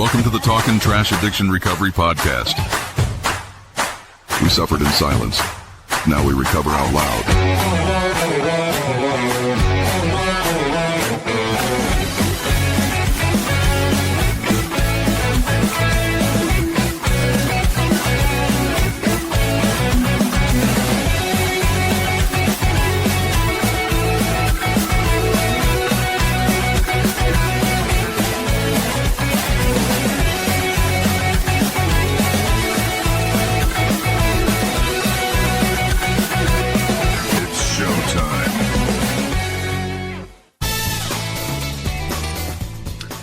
Welcome to the Talkin Trash Addiction Recovery Podcast. We suffered in silence. Now we recover out loud.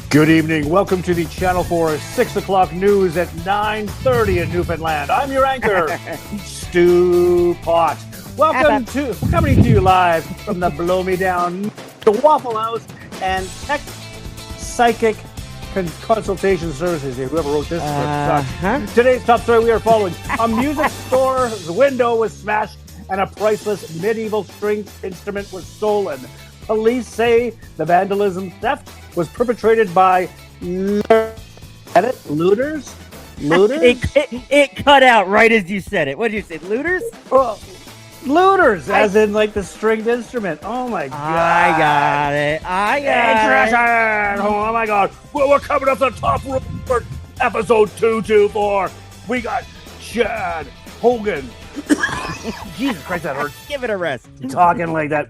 Good evening. Welcome to the Channel 4 6 o'clock news at 9:30 in Newfoundland. I'm your anchor, Stu Pot. Welcome to coming to you live from the Blow Me Down, the Waffle House, and Tech Psychic Consultation Services. Whoever wrote this sucks. Today's top story we are following: a music store's window was smashed and a priceless medieval string instrument was stolen. Police say the vandalism theft was perpetrated by looters? It cut out right as you said it. What did you say? Looters? Well, looters, as in like the stringed instrument. Oh my god! I got it. Oh my god! Well, we're coming up the top rope for episode 224. We got Chad Hogan. Jesus Christ, that hurts. Give it a rest. Talking like that.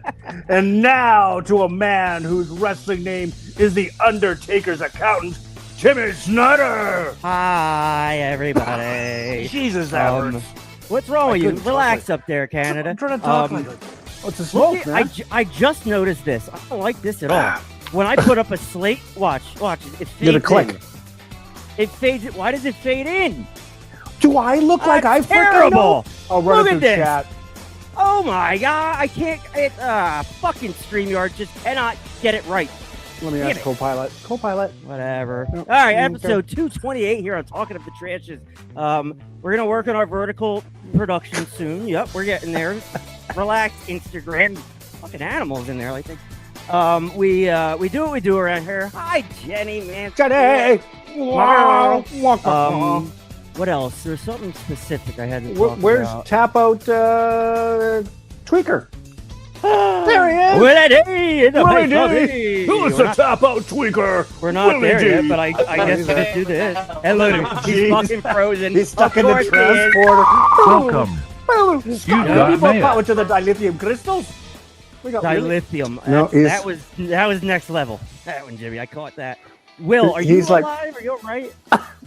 And now to a man whose wrestling name is the Undertaker's accountant, Jimmy Snyder. Hi, everybody. Jesus, that hurts. What's wrong with you? Relax up there, Canada. I'm trying to talk like what's the smoke, man? I just noticed this. I don't like this at all. When I put up a slate, watch, it fades Get a click. in. It fades it. Why does it fade in? Do I look like I terrible? Know? I'll run Look it at through this. chat. Oh my god, I can't. Fucking StreamYard just cannot get it right. Let me ask Copilot. Whatever. No. All right, episode 228 here on Talking of the Trashes. We're gonna work on our vertical production soon. Yep, we're getting there. Relax, Instagram. Fucking animals in there, like that. We do what we do around here. Hi, Jenny, man. Jenny. What else? There's something specific I had to talk Where's about. Tap Out Tweaker? There he is. Willie D. Who's the Tap Out Tweaker? We're not Willie there D. yet, but I guess we'll just do this. And look at him. He's fucking frozen. He's stuck in Of the course he is. transporter. Welcome. You got mail. Into the dilithium crystals. We got Dilithium. No, that was next level. That one, Jimmy. I caught that. Will, are you He's like- alive? Are you all right?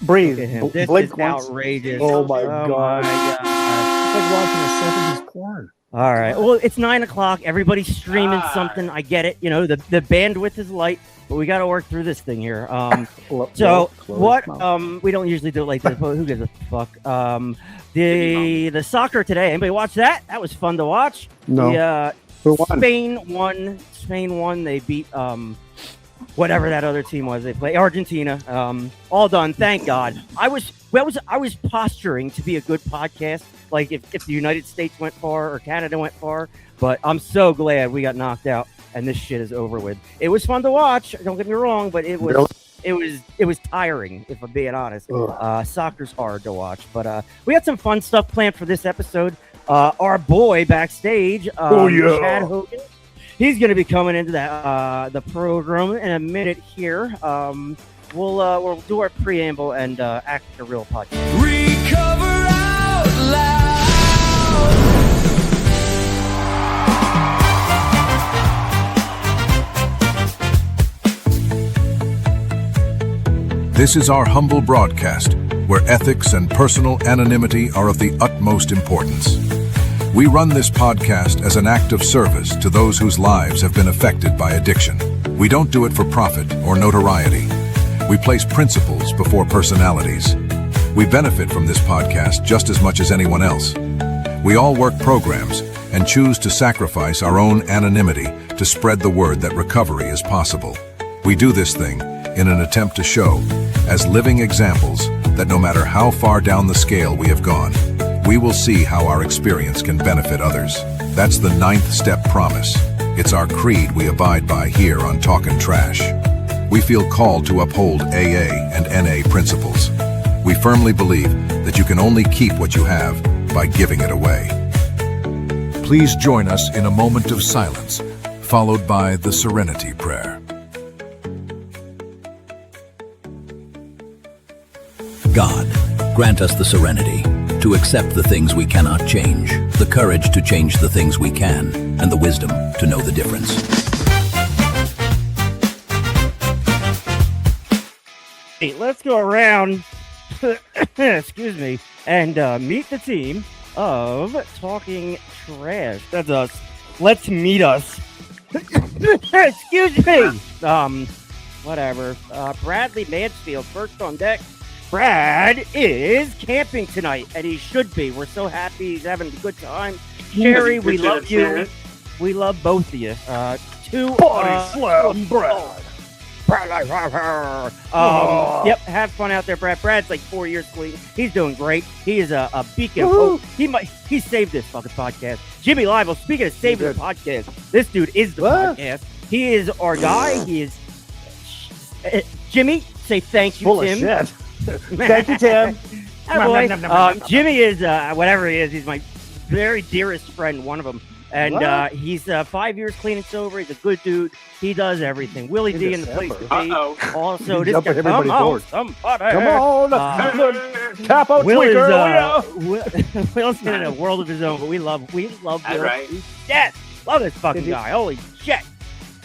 Breathe. Look at him. This Blink is once. outrageous. Oh my god. God. It's like watching a 70s porn. All right. Well, it's 9 o'clock. Everybody's streaming something. I get it. You know, the bandwidth is light, but we got to work through this thing here. So what? We don't usually do it like this, but who gives a fuck? The soccer today. Anybody watch that? That was fun to watch. No. Who won? Spain won. They beat whatever that other team was. They play Argentina. All done. Thank God. I was posturing to be a good podcast. Like if the United States went far or Canada went far, but I'm so glad we got knocked out and this shit is over with. It was fun to watch. Don't get me wrong, but it was tiring, if I'm being honest. Soccer's hard to watch, but we had some fun stuff planned for this episode. Our boy backstage, Chad Hogan, he's going to be coming into the program in a minute here. We'll do our preamble and act like a real podcast. Recover out loud. This is our humble broadcast, where ethics and personal anonymity are of the utmost importance. We run this podcast as an act of service to those whose lives have been affected by addiction. We don't do it for profit or notoriety. We place principles before personalities. We benefit from this podcast just as much as anyone else. We all work programs and choose to sacrifice our own anonymity to spread the word that recovery is possible. We do this thing in an attempt to show, as living examples, that no matter how far down the scale we have gone, we will see how our experience can benefit others. That's the 9th step promise. It's our creed we abide by here on Talkin' Trash. we feel called to uphold AA and NA principles. We firmly believe that you can only keep what you have by giving it away. Please join us in a moment of silence, followed by the Serenity Prayer. God, grant us the serenity to accept the things we cannot change, the courage to change the things we can, and the wisdom to know the difference. Hey, let's go around, excuse me, and meet the team of Talking Trash. That's us. Let's meet us. Excuse me. Whatever. Bradley Mansfield, first on deck. Brad is camping tonight, and he should be. We're so happy he's having a good time. Sherry, we love you. We love both of you. Body slam, Brad. Yep, have fun out there, Brad. Brad's like 4 years clean. He's doing great. He is a beacon of hope. He saved this fucking podcast. Jimmy Live, speaking of saving the podcast, this dude is the podcast. He is our guy. He is Jimmy. Say thank you, Full Tim. of shit. Thank you, Tim. Jimmy is whatever he is. He's my very dearest friend, one of them. And he's 5 years clean and sober. He's a good dude. He does everything. Willie D in the place to be. Also, this guy, come on, tap out Will tweaker. Will's in a world of his own, but we love Will. Right. Yes, love this fucking guy. Holy shit.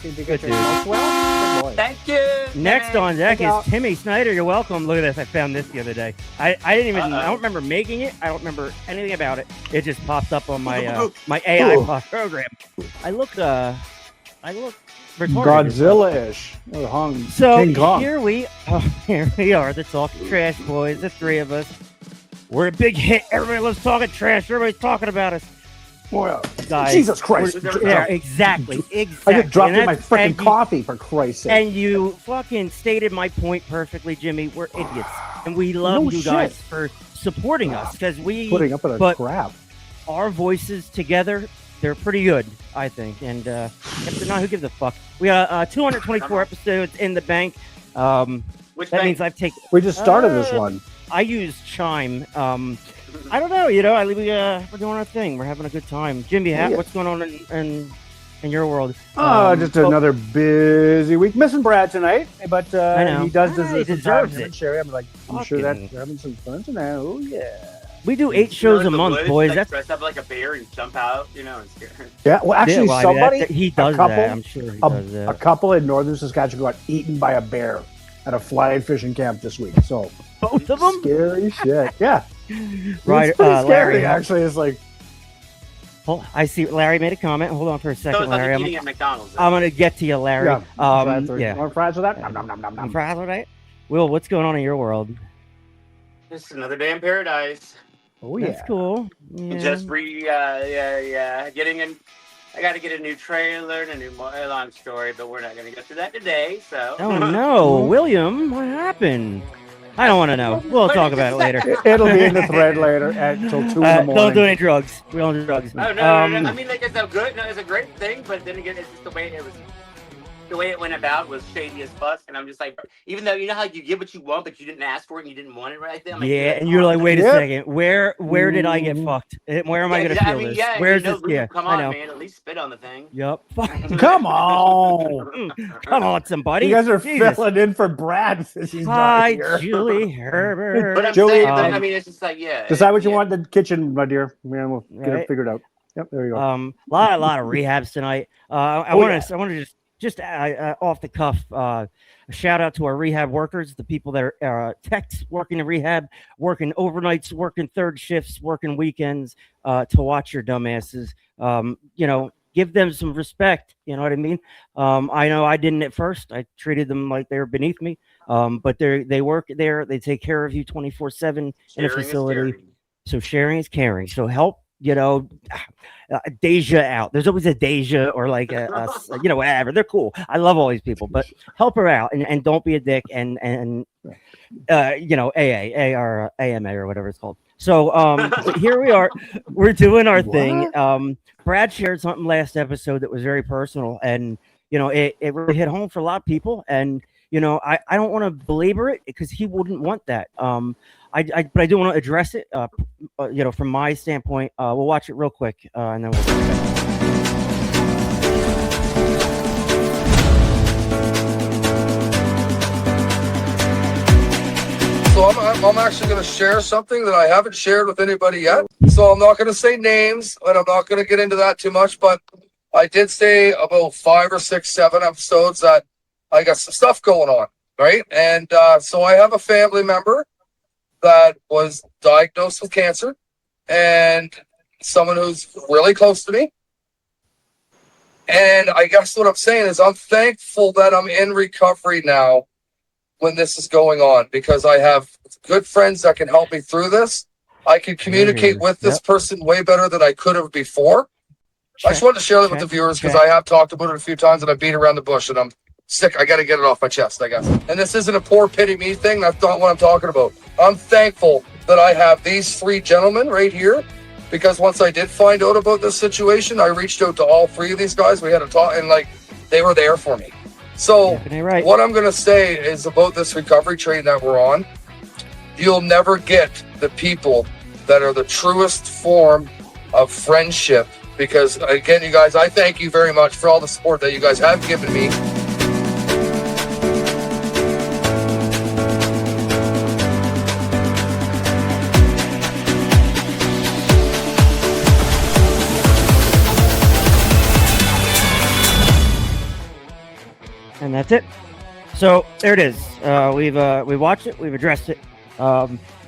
Did you get your mouth well? Good boy. Thank you. Next on deck is Timmy Snyder. You're welcome. Look at this. I found this the other day. I didn't even. I don't remember making it. I don't remember anything about it. It just popped up on my my AI program. I look retarded. Godzilla-ish. So King Kong. here we are, the Talking Trash boys, the three of us. We're a big hit. Everybody loves talking trash. Everybody's talking about us. Well, Guys, Jesus Christ. Yeah, exactly. I just dropped in my freaking coffee, for Christ's sake. And you fucking stated my point perfectly, Jimmy. We're idiots. And we love you guys for supporting us, because we putting up with our crap. Our voices together, they're pretty good, I think. And if they're not, who gives a fuck? We got 224 episodes in the bank. Which that means I've taken. We just started this one. I use Chime. I don't know. We're doing our thing. We're having a good time. Jimmy, what's going on in your world? Just another busy week. Missing Brad tonight, but he does he deserves it. Sherry, I'm like, I'm sure that they're having some fun tonight. Oh yeah. We do 8 shows a month, boys. Like, That's dress up like a bear and jump out, and scare. Yeah, well, actually, somebody he does that. I'm sure he does that. A couple in northern Saskatchewan got eaten by a bear at a fly fishing camp this week. So both of them, scary shit. Yeah, right. It's pretty scary. Larry, actually, it's like. I see. Larry made a comment. Hold on for a second, so it's Larry. like eating at McDonald's. I'm gonna get to you, Larry. Yeah. Yeah. Want fries with that? Nom. Fries with that? Will, what's going on in your world? Just another day in paradise. Oh yeah, that's cool. Yeah. Just getting in. I got to get a new trailer and a new long story, but we're not going to go through that today. So. Oh no, William, what happened? I don't want to know. We'll talk about it later. It'll be in the thread later until 2 in the morning. Don't do any drugs. We don't do drugs. Oh no. I mean, like, it's a good, it's a great thing, but then again, it's just the way it was. The way it went about was shady as fuck, and I'm just like, even though how you get what you want, but you didn't ask for it and you didn't want it right then. And you're like, wait a second, where did I get fucked? Where am I gonna feel this? Where's this? Yeah, come on, man, at least spit on the thing. Yep. Come on, come on, somebody. You guys are filling in for Brad. Hi, Julie Herbert. But I'm saying, I mean, it's just like, decide what you want in the kitchen, my dear. We'll get it figured out. Yep, there you go. A lot of rehabs tonight. I want to just off the cuff, a shout out to our rehab workers, the people that are techs working in rehab, working overnights, working third shifts, working weekends, to watch your dumbasses. Give them some respect. You know what I mean? I know I didn't at first. I treated them like they were beneath me. But they work there. They take care of you 24/7 in a facility. So sharing is caring. So help. Deja out. There's always a Deja or like a whatever. They're cool. I love all these people, but help her out and don't be a dick and AA or AMA or whatever it's called. So here we are. We're doing our thing. Brad shared something last episode that was very personal, and it really hit home for a lot of people. And I don't want to belabor it because he wouldn't want that. But I do want to address it. From my standpoint, we'll watch it real quick, and then we'll. So I'm actually going to share something that I haven't shared with anybody yet. So I'm not going to say names, and I'm not going to get into that too much, but I did say about 5 or 6, 7 episodes that I got some stuff going on, right? And so I have a family member that was diagnosed with cancer, and someone who's really close to me. And I guess what I'm saying is I'm thankful that I'm in recovery now when this is going on, because I have good friends that can help me through this. I can communicate with this person way better than I could have before. I just wanted to share that with the viewers because I have talked about it a few times and I beat around the bush and I'm sick. I got to get it off my chest, I guess. And this isn't a poor pity me thing. That's not what I'm talking about. I'm thankful that I have these 3 gentlemen right here, because once I did find out about this situation, I reached out to all 3 of these guys. We had a talk and they were there for me. So what I'm going to say is about this recovery train that we're on, you'll never get the people that are the truest form of friendship, because again, you guys, I thank you very much for all the support that you guys have given me. And that's it. So there it is. We watched it. We've addressed it.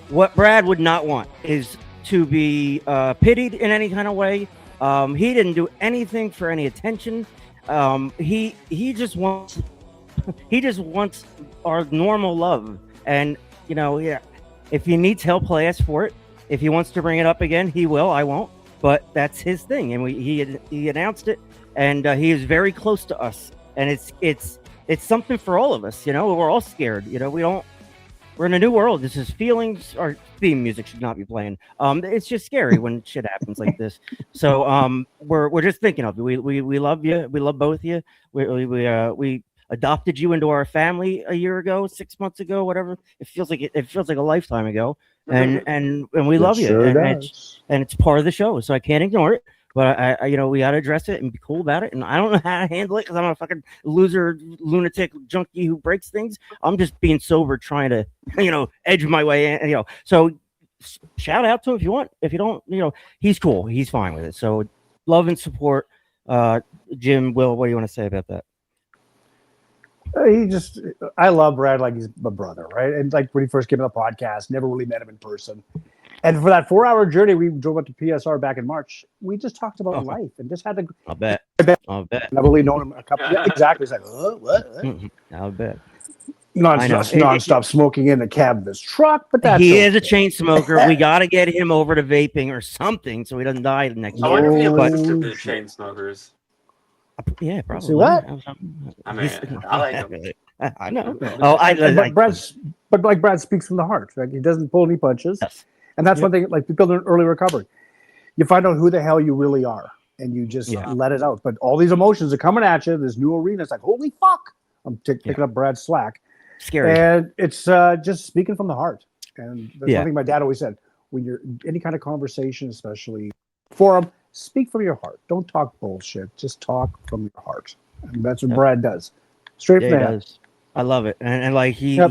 What Brad would not want is to be pitied in any kind of way. He didn't do anything for any attention. He just wants our normal love. And if he needs help, he'll ask for it. If he wants to bring it up again, he will. I won't. But that's his thing, and he announced it, and he is very close to us. And it's something for all of us, we're all scared, we're in a new world. This is feelings. Our theme music should not be playing. It's just scary when shit happens like this. So we're just thinking of you. We love you. We love both of you. We adopted you into our family a year ago, 6 months ago, whatever. It feels like a lifetime ago. And we love you. Sure and it's part of the show, so I can't ignore it. But I we got to address it and be cool about it. And I don't know how to handle it because I'm a fucking loser, lunatic, junkie who breaks things. I'm just being sober, trying to, edge my way in. So shout out to him if you want. If you don't, he's cool. He's fine with it. So love and support. Jim, Will, what do you want to say about that? I love Brad like he's my brother, right? And like when he first came to the podcast, never really met him in person. And for that 4-hour journey, we drove up to PSR back in March. We just talked about life and just had to. I'll bet. I've only known him a couple. Yeah, exactly. It's like, what? I'll bet. Non-stop smoking in the cab of his truck, but that's he is a chain smoker. We got to get him over to vaping or something so he doesn't die the next year. I wonder if he approves the chain smokers. Yeah, probably. See what? I mean, I like him. I know. Oh, but Brad speaks from the heart. Like he doesn't pull any punches. Yes. And that's one thing, like people in early recovery, you find out who the hell you really are, and you just let it out. But all these emotions are coming at you. This new arena, it's like, holy fuck! I'm picking up Brad's slack. Scary. And it's just speaking from the heart. And that's one thing my dad always said: when you're in any kind of conversation, especially forum, speak from your heart. Don't talk bullshit. Just talk from your heart. And that's what Brad does. Straight from the head. I love it, and like he's a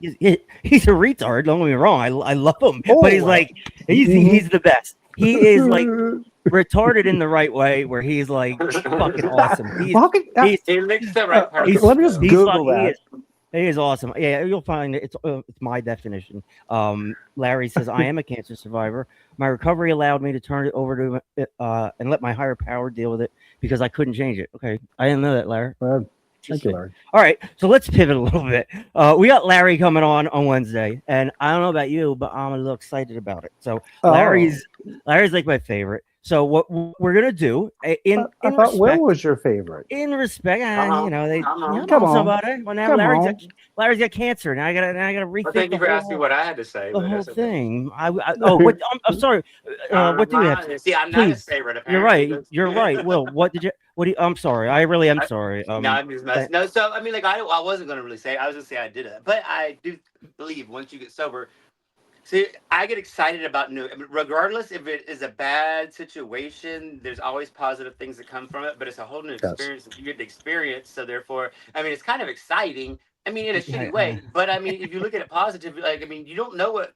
retard. Don't get me wrong. I love him, but he's like he's the best. He is like retarded in the right way, where he's like fucking awesome. He makes the right part. Let me just Google that. He is awesome. Yeah, you'll find it's my definition. Larry says, I am a cancer survivor. My recovery allowed me to turn it over to and let my higher power deal with it because I couldn't change it. Okay, I didn't know that, Larry. Thank you, Larry. All right, so let's pivot a little bit. We got Larry coming on Wednesday, and I don't know about you, but I'm a little excited about it. So Larry's like my favorite. So what we're gonna do in thought Will respect, was your favorite. in respect, Uh-huh. you know, they Uh-huh. Come on. somebody. Well, now Come Larry's on. Larry's got cancer. Now I gotta Well, rethink thank you for the asking what I had to say. But whole that's okay. thing. What? I'm sorry. What do you have? See, I'm not his Please. favorite. You're Apparently. right. You're right. Will, what did you? What do you? I'm sorry. I really am sorry. No, I'm just messing. No, so I mean, like I wasn't gonna really say. I was gonna say I did it, but I do believe once you get sober. See, I get excited about new, I mean, regardless if it is a bad situation. There's always positive things that come from it, but it's a whole new experience that you get to experience. So therefore, I mean, it's kind of exciting. I mean, in a shitty way, but I mean, if you look at it positively, like I mean, you don't know what.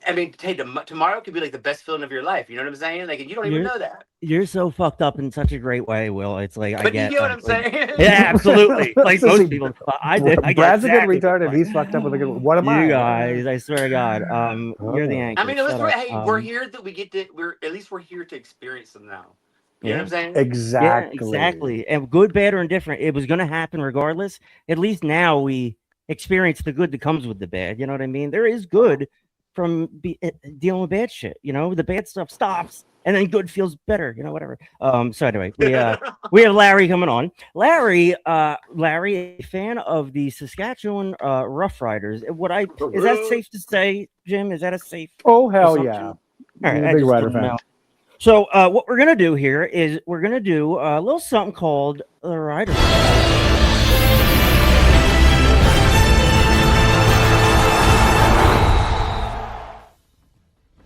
I mean, hey, tomorrow could be like the best feeling of your life. You know what I'm saying? Like, and you don't even know that. You're so fucked up in such a great way, Will. It's like But you get what I'm saying? Yeah, absolutely. Like Listen, most people. I did. I Brad's get a good retard, and he's fucked up with a good one. What am I? You guys, I swear to God, you're the anchor. I mean, we're here that we get to. We're here to experience them now. You know what I'm saying? Exactly. Yeah, exactly. And good, bad, or indifferent, it was going to happen regardless. At least now we experience the good that comes with the bad. You know what I mean? There is good from dealing with bad shit. You know, the bad stuff stops, and then good feels better. You know, whatever. So anyway, we have Larry coming on. Larry, a fan of the Saskatchewan Rough Riders. Is that safe to say, Jim? Is that a safe? Oh hell assumption? yeah! All right, I'm a big Rider fan. So what we're gonna do here is we're gonna do a little something called the Rider.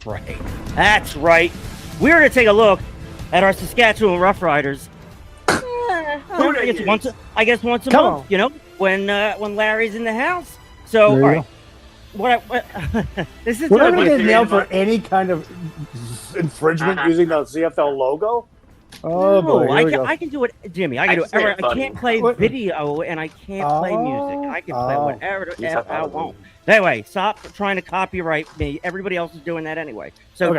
Right. That's right. We're going to take a look at our Saskatchewan Rough Riders. I guess once a month, you know, when Larry's in the house. So, all right. This is we're not going to get nailed for any kind of infringement using the CFL logo. Oh boy, I can do it, Jimmy. I can do it. I can't play video and I can't play music. I can play whatever the F I want. Anyway, stop trying to copyright me. Everybody else is doing that anyway. So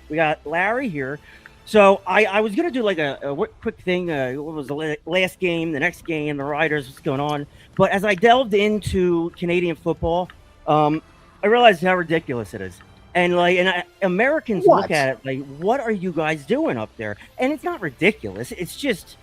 we got Larry here. So I was gonna do like a quick thing. What was the last game, the next game, the Riders, what's going on? But as I delved into Canadian football, I realized how ridiculous it is. And Americans look at it like, what are you guys doing up there? And it's not ridiculous. It's just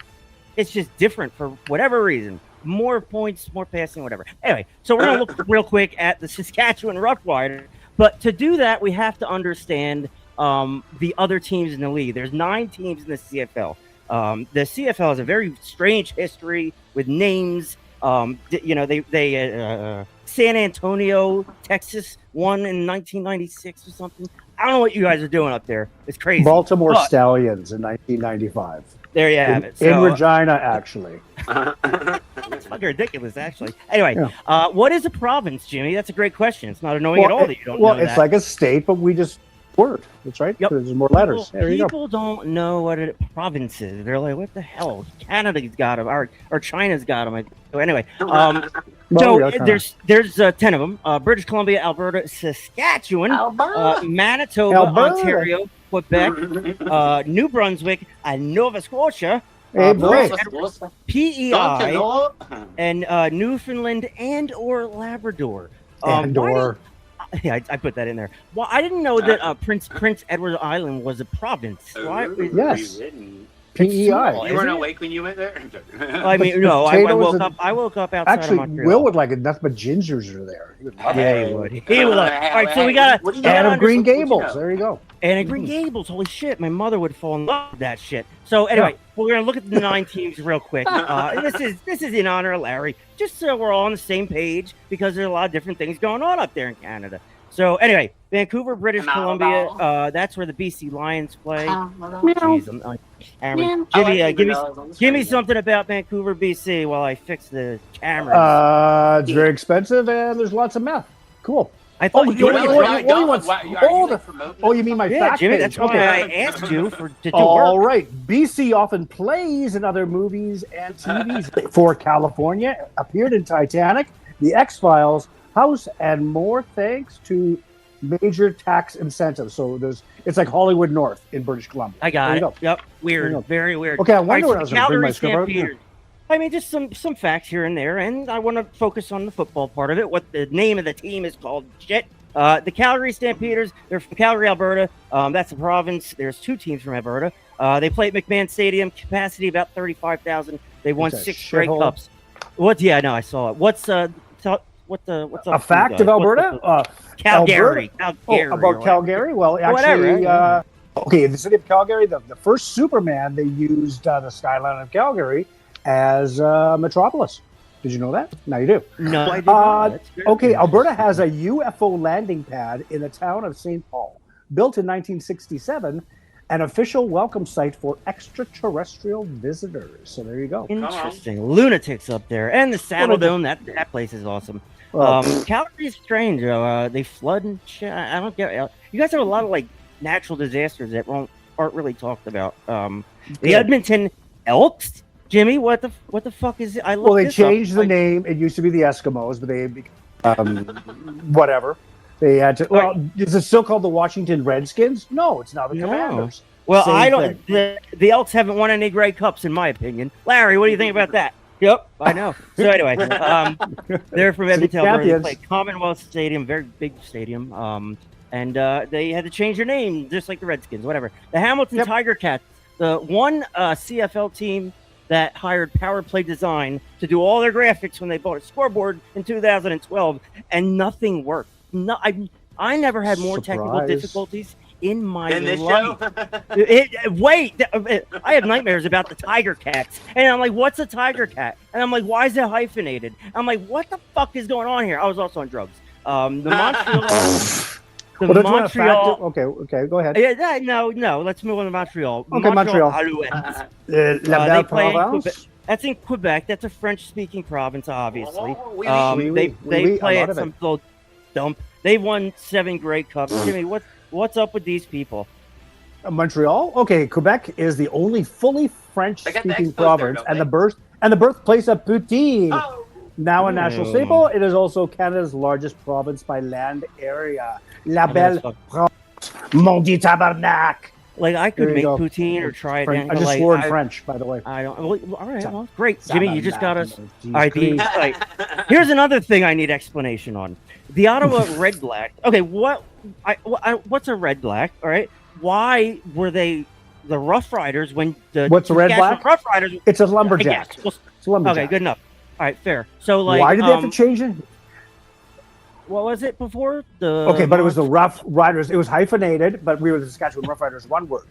different for whatever reason. More points, more passing, whatever. Anyway, so we're gonna look real quick at the Saskatchewan Roughriders. But to do that, we have to understand the other teams in the league. There's 9 teams in the CFL. The CFL has a very strange history with names. You know, they San Antonio, Texas won in 1996 or something. I don't know what you guys are doing up there. It's crazy. Baltimore Stallions in 1995. There you have it. In Regina, actually. That's fucking ridiculous, actually. Anyway, what is a province, Jimmy? That's a great question. It's not annoying at all that you don't know that. It's like a state, but we just word. That's right. Yep. There's more letters. People don't know what a province is. They're like, what the hell? Canada's got them, or China's got them. So anyway, there's 10 of them. British Columbia, Alberta, Saskatchewan, Manitoba, Ontario, Quebec, New Brunswick, and Nova Scotia. PEI and Newfoundland and/or Labrador. Yeah, I put that in there. Well, I didn't know that Prince Edward Island was a province. Yes. PEI. You weren't awake when you went there? I mean, no. I woke up outside of Montreal. Will would like it. Nothing but gingers are there. He would. He would. All right, so we got Anne of Green Gables. There you go. Anne of Green Gables. Holy shit! My mother would fall in love with that shit. So anyway, we're gonna look at the 9 teams real quick. This is in honor of Larry, just so we're all on the same page because there's a lot of different things going on up there in Canada. So anyway, Vancouver, British Columbia. That's where the BC Lions play. Jeez, give me something about Vancouver, BC, while I fix the cameras. It's very expensive, and there's lots of meth. Cool. I thought you mean my fact Jimmy, page? That's why I asked you to do All work. right. BC often plays in other movies and TVs. For California, appeared in Titanic, The X-Files, House, and more, thanks to major tax incentives. So it's like Hollywood North in British Columbia. I got it. Yep. Weird. Very weird. Okay, I wonder what I was going to bring my script out. I mean, just some facts here and there, and I want to focus on the football part of it. What the name of the team is called? Shit, The Calgary Stampeders, they're from Calgary, Alberta. That's the province. There's 2 teams from Alberta. They play at McMahon Stadium, capacity about 35,000. They won 6 Grey Cups. What? Yeah, no, I saw it. What's up? A fact of Alberta? Calgary. Calgary. About Calgary? Well, actually, okay, the city of Calgary, the first Superman, they used the skyline of Calgary as Metropolis. Did you know that? Now you do. No, I didn't know that. Okay, Alberta has a UFO landing pad in the town of St. Paul, built in 1967, an official welcome site for extraterrestrial visitors. So there you go. Interesting. Lunatics up there. And the Saddle Dome, that place is awesome. Calgary is strange. They flood and shit. I don't get it. You guys have a lot of like natural disasters that aren't really talked about. The Edmonton Elks, Jimmy. What the fuck is it? Well, they changed the name. It used to be the Eskimos, but they whatever. They had to. Well, is it still called the Washington Redskins? No, it's now the Commanders. Well, I don't. The Elks haven't won any Grey Cups, in my opinion. Larry, what do you think about that? Yep, I know. So anyway, they're from Edmonton. They play Commonwealth Stadium, very big stadium. And they had to change their name, just like the Redskins, whatever. The Hamilton Tiger Cats, the one CFL team that hired Power Play Design to do all their graphics when they bought a scoreboard in 2012, and nothing worked. No, I never had more technical difficulties in my life. I have nightmares about the Tiger Cats, and I'm like, what's a Tiger Cat? And I'm like, why is it hyphenated? I'm like, what the fuck is going on here? I was also on drugs. Montreal. Okay, go ahead. No, let's move on to Montreal. Okay, Montreal. They play in Quebec. That's in Quebec. That's a French-speaking province, obviously. They play at some little dump. They won 7 Grey Cups. Jimmy, what's up with these people? Montreal. Okay, Quebec is the only fully French-speaking province, and the birthplace of poutine. Now a national staple, it is also Canada's largest province by land area. La Belle Province, Mondi Tabarnak. Like, I could make poutine or try it. I just swore in French, by the way. I don't. Well, all right, well, great. Jimmy, you just got us. All right, here's another thing I need explanation on. The Ottawa Red Black. Okay, what's a Red Black? All right. Why were they the Rough Riders when the what's a Red Black? Rough Riders. It's a lumberjack. It's a lumberjack. Okay, good enough. All right, fair. So, like, why did they have to change it? What was it before? But it was the Rough Riders. It was hyphenated, but we were the Saskatchewan Rough Riders, one word.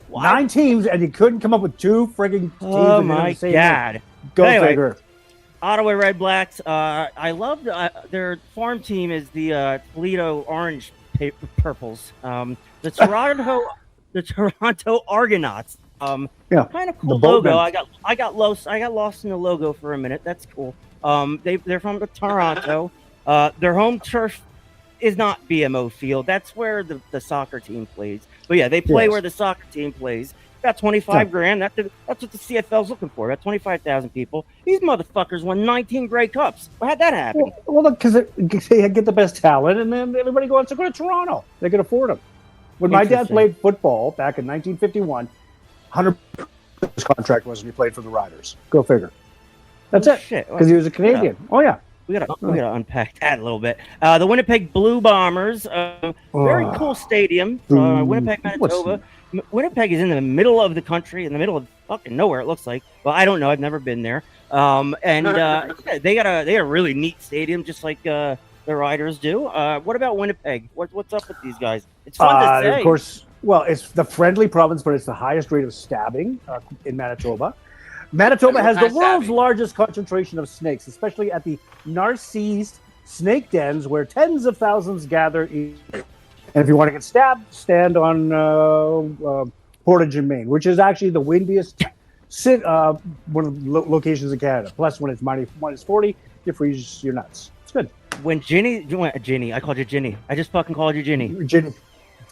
What? 9 teams, and you couldn't come up with 2 frigging teams. Oh my god! Go figure. Ottawa Red Blacks. I love their farm team is the Toledo Orange Purples. The Toronto Argonauts. Kind of cool logo. I got lost in the logo for a minute. That's cool. They're from Toronto. Their home turf is not BMO Field. That's where the soccer team plays. But yeah, they play where the soccer team plays. About 25 grand. That's what the CFL's looking for. About 25,000 people. These motherfuckers won 19 Grey Cups. How'd that happen? Well, because they get the best talent, and then everybody wants to go to Toronto. They can afford them. When my dad played football back in 1951, 100% his contract was when he played for the Riders. Go figure. That's it. Because he was a Canadian. Oh yeah. We gotta unpack that a little bit. The Winnipeg Blue Bombers, very cool stadium, Winnipeg, Manitoba. Winnipeg is in the middle of the country, in the middle of fucking nowhere. It looks like. Well, I don't know. I've never been there. They got a really neat stadium, just like the Riders do. What about Winnipeg? What's up with these guys? It's fun to say. Of course. Well, it's the friendly province, but it's the highest rate of stabbing in Manitoba. Manitoba has the world's largest concentration of snakes, especially at the Narcisse snake dens, where tens of thousands gather each day. And if you want to get stabbed, stand on Portage in Maine, which is actually the windiest one of the locations in Canada. Plus, when it's minus 40, you freeze your nuts. It's good. When Ginny, I called you Ginny. I just fucking called you Ginny.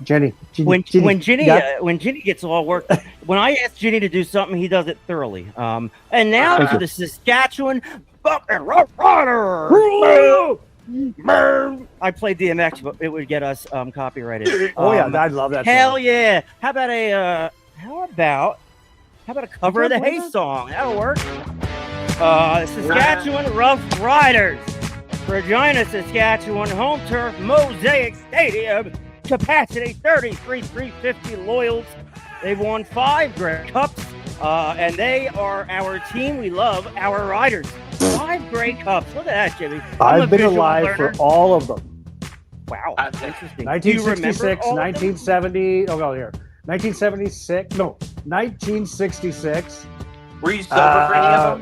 Jenny. When Ginny gets all worked, when I ask Ginny to do something, he does it thoroughly. And now to the Saskatchewan fucking Rough Rider. I played DMX, but it would get us copyrighted. I love that. Hell song. Yeah! How about a cover of the Hay song? That'll work. Saskatchewan Rough Riders. Regina, Saskatchewan, home turf, Mosaic Stadium, capacity 33,350 Loyals. They've won 5 Grey Cups, and they are our team. We love our riders. 5 Grey Cups. Look at that, Jimmy. I've been alive for all of them. Wow, interesting. 1966, 1970. Oh, well, here. 1976. No, 1966. Were you sober for any of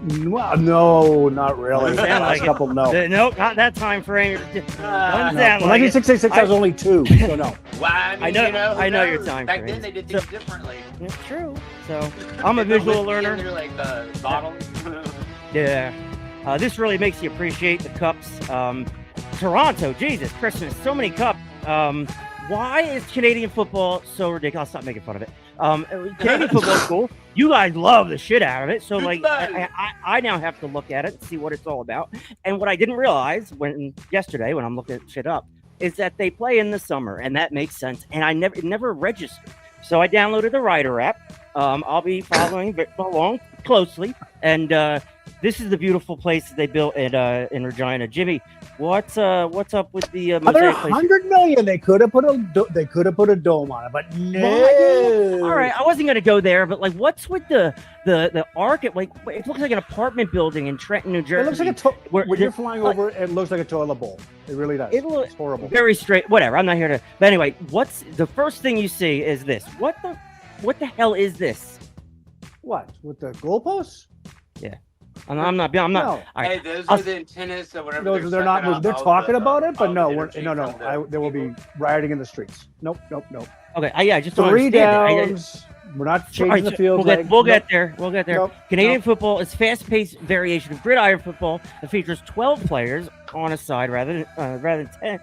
them? Well, no, not really. Sound like a couple, no. Nope, not that time frame. Well, 1966, I was only 2, so no. Well, I know your time Back frame. then, they did things differently. It's true. So I'm a visual learner. They're like bottles. Yeah. This really makes you appreciate the cups. Toronto, Jesus Christmas, so many cups. Why is Canadian football so ridiculous? I'll stop making fun of it. Canadian football's cool. You guys love the shit out of it. So, like, I now have to look at it and see what it's all about. And what I didn't realize yesterday when I'm looking shit up is that they play in the summer, and that makes sense. And it never registered. So I downloaded the Rider app. I'll be following along closely. And this is the beautiful place that they built in Regina. Jimmy, what's up with the Another Mosaic place? $100 million. They could have put a dome on it, but no. All right, I wasn't gonna go there, but like, what's with the arc? It looks like an apartment building in Trenton, New Jersey. It looks like when you're flying over, it looks like a toilet bowl. It really does. It's horrible. Very straight. Whatever. I'm not here to. But anyway, what's the first thing you see is this? What the hell is this? What with the goalposts? Yeah. I'm not. No. Hey, those are the antennas or whatever. They're not. They're talking about it, but no. There will be rioting in the streets. Nope. Okay. I just don't 3 understand downs. We're not changing the field. We'll get there. We'll get there. Nope. Canadian football is fast-paced variation of gridiron football that features 12 players on a side rather than 10,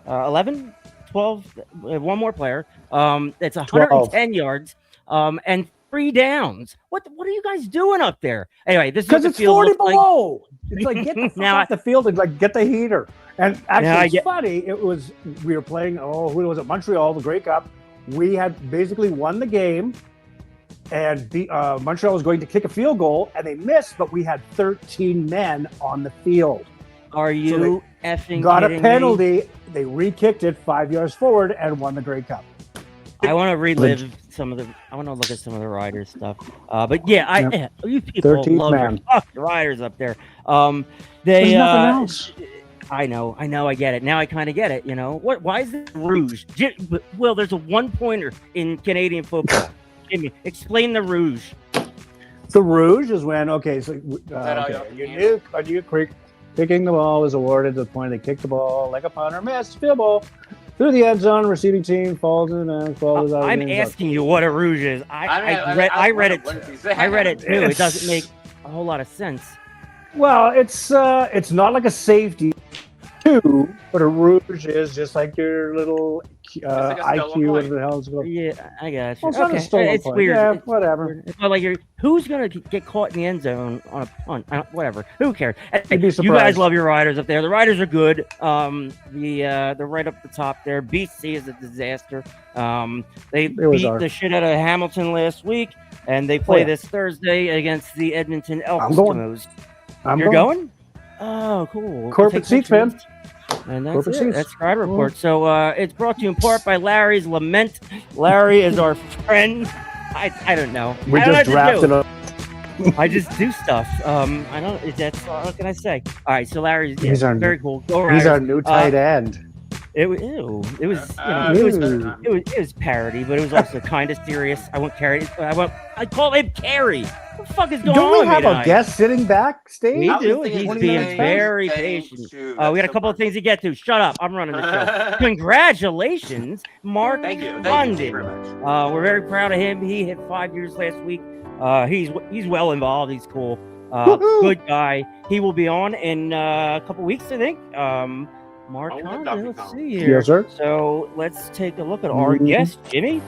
11, 12. One more player. It's 110 yards. And 3 downs. What are you guys doing up there? Anyway, this is because it's 40 below. It's like get the fuck off the field and like get the heater. And actually, it's funny. We were playing. Who was it? Montreal, the Grey Cup. We had basically won the game, and Montreal was going to kick a field goal, and they missed. But we had 13 men on the field. Are you effing got kidding a penalty? Me? They re-kicked it 5 yards forward and won the Grey Cup. I want to relive I want to look at some of the Riders stuff. But yeah, you people love your Riders up there. There's nothing else. I know, I get it. Now I kind of get it, you know. Why is it Rouge? Well, there's a 1-pointer in Canadian football. Jimmy, explain the Rouge. The Rouge is when, kicking the ball is awarded to the point they kick the ball like a punter, miss, field ball. Through the end zone, receiving team falls in and falls out. I'm asking you what a Rouge is. I read it too. It doesn't make a whole lot of sense. Well, it's not like a safety too, but a Rouge is just like your little IQ, whatever the hell it's called. Yeah, I got you. Well, it's weird. Yeah, whatever. It's not like who's gonna get caught in the end zone on a punt? Whatever. Who cares? You'd be surprised. You guys love your Riders up there. The Riders are good. They're right up the top there. BC is a disaster. They beat the shit out of Hamilton last week, and they play this Thursday against the Edmonton Elks. You're going? Oh, cool. Corporate seats, man. And that's it. That's Ride Report. So it's brought to you in part by Larry's Lament. Larry is our friend. I don't know. We just drafted him. I just do stuff. I don't. That's what can I say? All right. So Larry's very cool. He's our new tight end. It was parody, but it was also kind of serious. I won't carry. I call him Carrie. What the fuck is going on? Do we have a guest sitting backstage? We do. He's being very patient. We got a couple of things to get to. Shut up. I'm running the show. Congratulations, Mark London. We're very proud of him. He hit 5 years last week. He's well involved. He's cool. Good guy. He will be on in a couple weeks, I think. Mark London. Let's see here. Yes, sir. So let's take a look at our guest, Jimmy.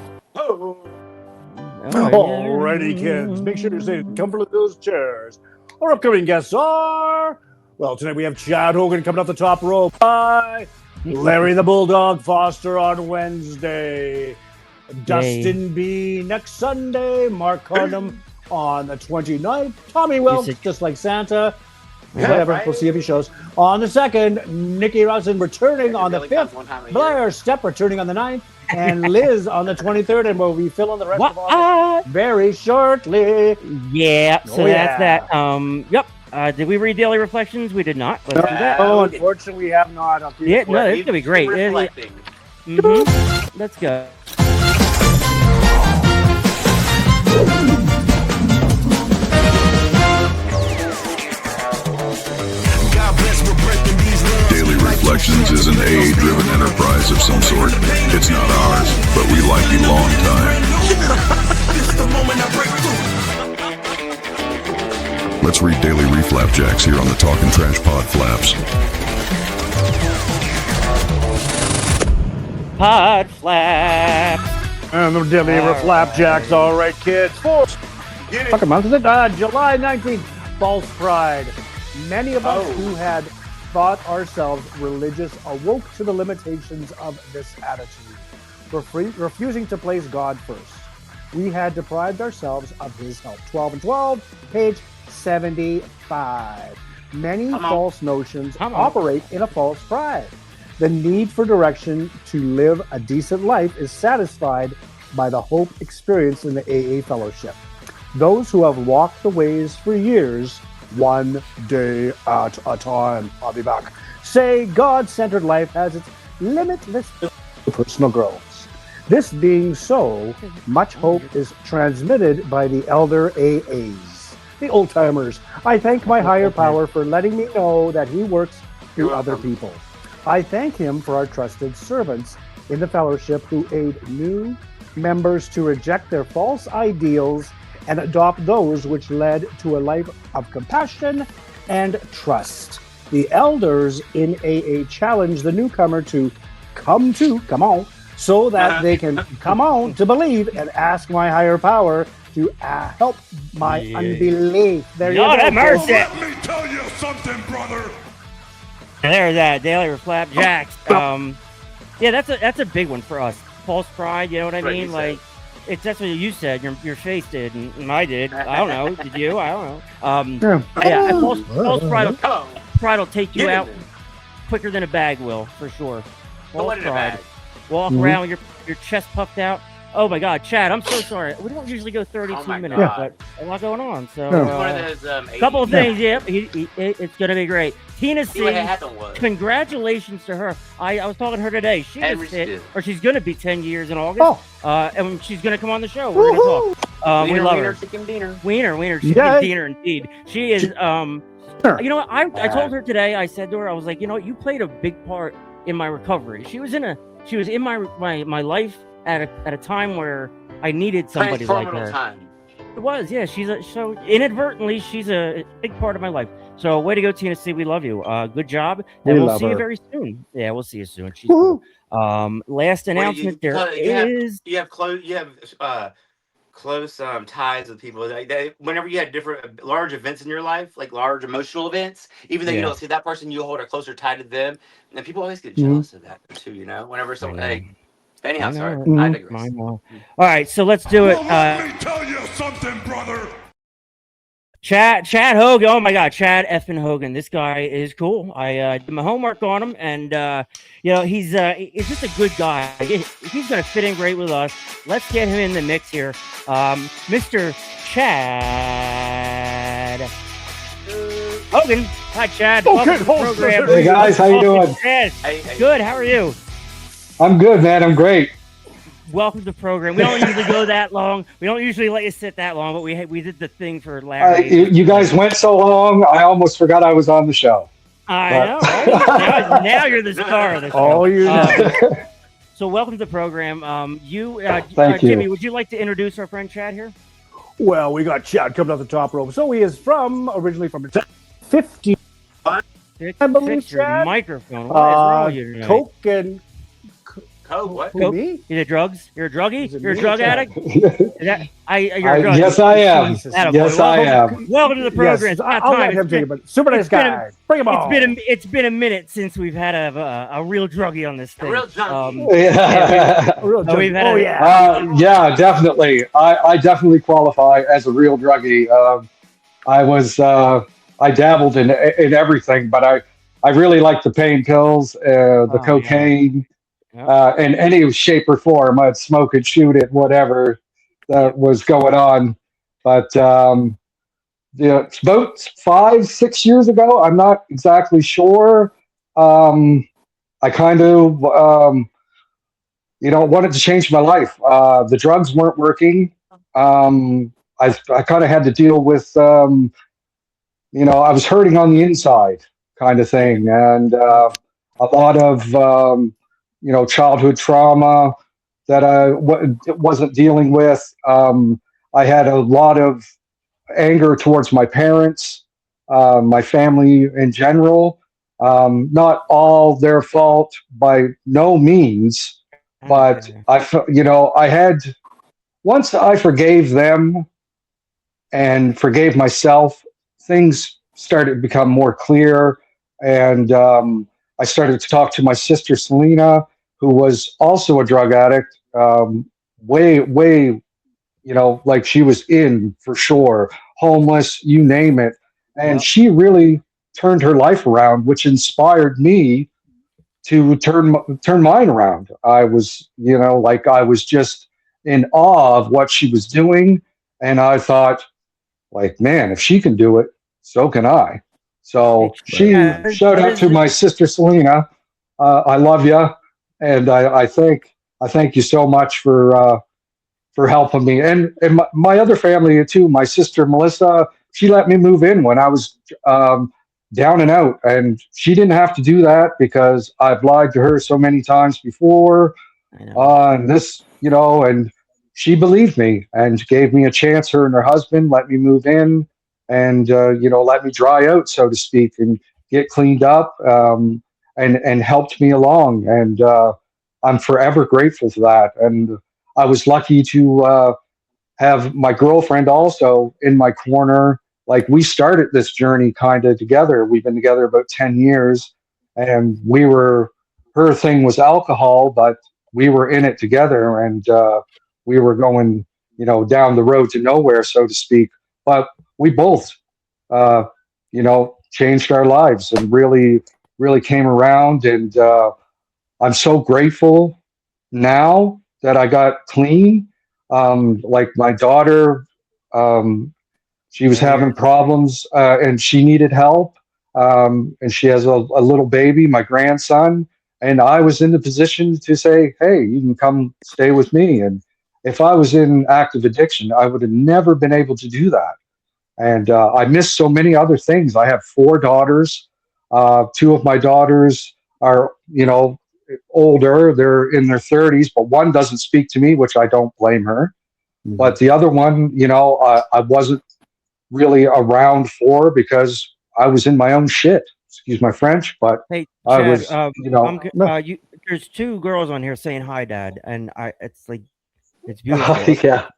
Alrighty, kids. Make sure to stay in the comfort of those chairs. Our upcoming guests are... Well, tonight we have Chad Hogan coming off the top rope. Bye. Larry the Bulldog Foster on Wednesday. Dustin B next Sunday. Mark Cardam on the 29th. Tommy Welch, just like Santa. Whatever. right? We'll see if he shows. On the 2nd, Nikki Rosen returning on the Really comes 5th. one time a year. Blair Stepp returning on the 9th. And Liz on the 23rd. And we'll be filling the rest of August very shortly. Yeah, so Oh, yeah. that's that. Yep. Did we read Daily Reflections? We did not. Let's do that. Oh, unfortunately, we have not. Yeah, no, it's gonna be great. Reflecting. Let's go. Daily Reflections is an AA-driven enterprise of some sort. It's not ours, but we like you long time. Let's read Daily Reflapjacks here on the Talkin' Trash Pod Flaps. Pod flaps. And the Daily Reflapjacks. All right, kids. Fucking month is it? July 19th. False pride. Many of us who had thought ourselves religious awoke to the limitations of this attitude, refusing to place God first. We had deprived ourselves of his help. 12 and 12, page 75. Many false notions operate in a false pride. The need for direction to live a decent life is satisfied by the hope experienced in the AA fellowship. Those who have walked the ways for years, one day at a time, I'll be back, say God-centered life has its limitless personal growth. This being so, much hope is transmitted by the elder AAs, the old-timers. I thank my higher power for letting me know that he works through other people. I thank him for our trusted servants in the fellowship who aid new members to reject their false ideals and adopt those which led to a life of compassion and trust. The elders in AA challenge the newcomer to come on, so that they can come on to believe and ask my higher power to help my unbelief. There you go. That mercy. Let me tell you something, brother. There's that Daily Reflapjacks. Yeah, that's a big one for us. False pride, you know what I mean? Like, that's what you said. Your face did, and I did. I don't know. Did you? I don't know. False pride will take you out quicker than a bag will, for sure. False pride. Walk around with your chest puffed out. Oh my God, Chad, I'm so sorry. We don't usually go 32 minutes, but a lot going on. So, couple of things. Yep, it's gonna be great. Tina C, congratulations to her. I was talking to her today. She just hit, or she's gonna be 10 years in August. And she's gonna come on the show. We're gonna talk. We love her. Wiener, chicken dinner, indeed. She is. You know what? I told her today. I said to her, I was like, you know what? You played a big part in my recovery. She was in my life at a time where I needed somebody like her. Time. It was, yeah. So inadvertently, she's a big part of my life. So way to go, Tina C. We love you. Good job, and we'll see you very soon. Yeah, we'll see you soon. She's cool. Last announcement. You have close ties with people. Whenever you had different large events in your life, like large emotional events, even though you don't see that person, you hold a closer tie to them, and people always get jealous of that too. You know, whenever someone. Anyhow, sorry. I digress. All right, so let's do it. Let me tell you something, brother. Chad Hogan. Oh my God, Chad effing Hogan. This guy is cool. I did my homework on him, and he's just a good guy. He's gonna fit in great with us. Let's get him in the mix here, Mr. Chad Hogan. Hi, Chad. Welcome to the program. Hey guys, how you doing? Good. How are you? I'm good, man. I'm great. Welcome to the program. We don't usually go that long. We don't usually let you sit that long, but we did the thing for Larry. You guys went so long, I almost forgot I was on the show. I know. Now you're the star of the show. Oh, you know. So welcome to the program. Thank you. Jimmy, would you like to introduce our friend Chad here? Well, we got Chad coming off the top rope. So he is originally from 50. I believe Chad. Microphone. What is wrong with you tonight? Coke and what? Coke? Me? You did drugs? You're a druggie? You're a drug addict? You're a drug Yes, I am. Yes, I am. Welcome to the program. Yes, I'll let him take it, but super nice guy. Bring him on. It's been a minute since we've had a real druggie on this thing. A real junkie. Yeah, definitely. I definitely qualify as a real druggie. I I dabbled in everything, but I really like the pain pills, the cocaine, in any shape or form. I'd smoke it, shoot it, whatever that was going on. But it's about 5-6 years ago. I'm not exactly sure. I kind of wanted to change my life. The drugs weren't working. I kind of had to deal with I was hurting on the inside, kind of thing, and a lot of childhood trauma that I wasn't dealing with. I had a lot of anger towards my parents, my family in general. Not all their fault by no means, but I had, once I forgave them and forgave myself, things started to become more clear. And I started to talk to my sister, Selena, who was also a drug addict, way, like she was in for sure, homeless, you name it. And she really turned her life around, which inspired me to turn mine around. I was, I was just in awe of what she was doing. And I thought, like, man, if she can do it, so can I. So shout out to my sister, Selena. I love you. And I thank you so much for helping me. And my other family too, my sister, Melissa, she let me move in when I was down and out. And she didn't have to do that because I've lied to her so many times before. And this, and she believed me and gave me a chance. Her and her husband let me move in and, let me dry out, so to speak, and get cleaned up and helped me along. And I'm forever grateful for that. And I was lucky to have my girlfriend also in my corner. Like, we started this journey kind of together. We've been together about 10 years, and her thing was alcohol, but we were in it together, and we were going, down the road to nowhere, so to speak. But we both, changed our lives and really, really came around. And I'm so grateful now that I got clean. Like my daughter, she was having problems and she needed help. And she has a little baby, my grandson. And I was in the position to say, hey, you can come stay with me. And if I was in active addiction, I would have never been able to do that. And I missed so many other things. I have 4 daughters. 2 of my daughters are, older. They're in their 30s, but one doesn't speak to me, which I don't blame her. Mm-hmm. But the other one, I wasn't really around for because I was in my own shit. Excuse my French, but hey, I Chad, was, there's 2 girls on here saying hi, Dad, and it's like, it's beautiful. Yeah.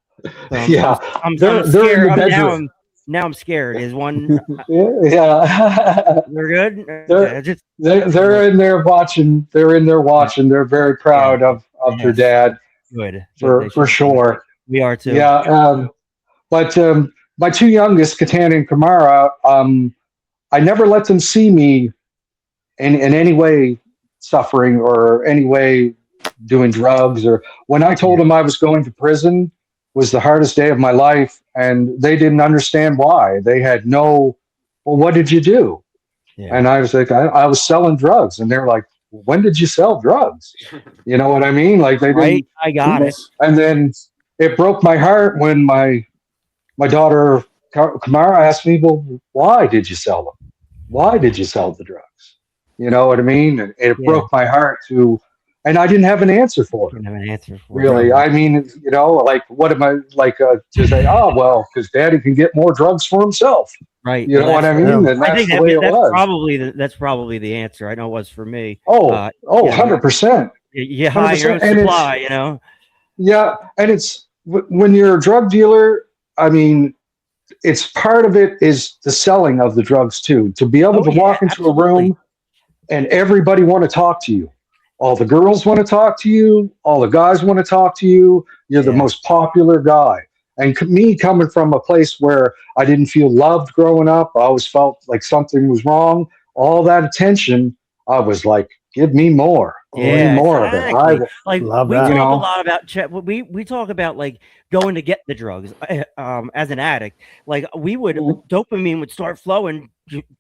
So I'm scared. Now I'm scared. Is one? Yeah. They're good. They're in there watching. They're in there watching. They're very proud of their dad. Good. For sure. We are too. Yeah. But my 2 youngest, Katana and Kamara, I never let them see me in any way suffering or any way doing drugs. Or when I told them I was going to prison, was the hardest day of my life, and they didn't understand why. They had well, what did you do? Yeah. And I was like, I was selling drugs. And they're like, when did you sell drugs? You know what I mean? Like, they didn't. I got it. And then it broke my heart when my daughter Kamara asked me, well, why did you sell them? Why did you sell the drugs? You know what I mean? And it broke my heart and I didn't have an answer for it. Really. I mean, like, what am I like to say? Oh, well, because Daddy can get more drugs for himself. Right. You know what I mean? And I think the way it was. That's probably the answer. I know it was for me. 100%. You hide your own supply, Yeah. And it's when you're a drug dealer, I mean, it's part of it is the selling of the drugs too. To be able to walk into a room and everybody want to talk to you. All the girls want to talk to you. All the guys want to talk to you. You're the most popular guy. And me coming from a place where I didn't feel loved growing up, I always felt like something was wrong. All that attention, I was like, give me more. Give me more of it. Like Love we that. talk You a know? lot about we talk about like going to get the drugs as an addict. Like we would dopamine would start flowing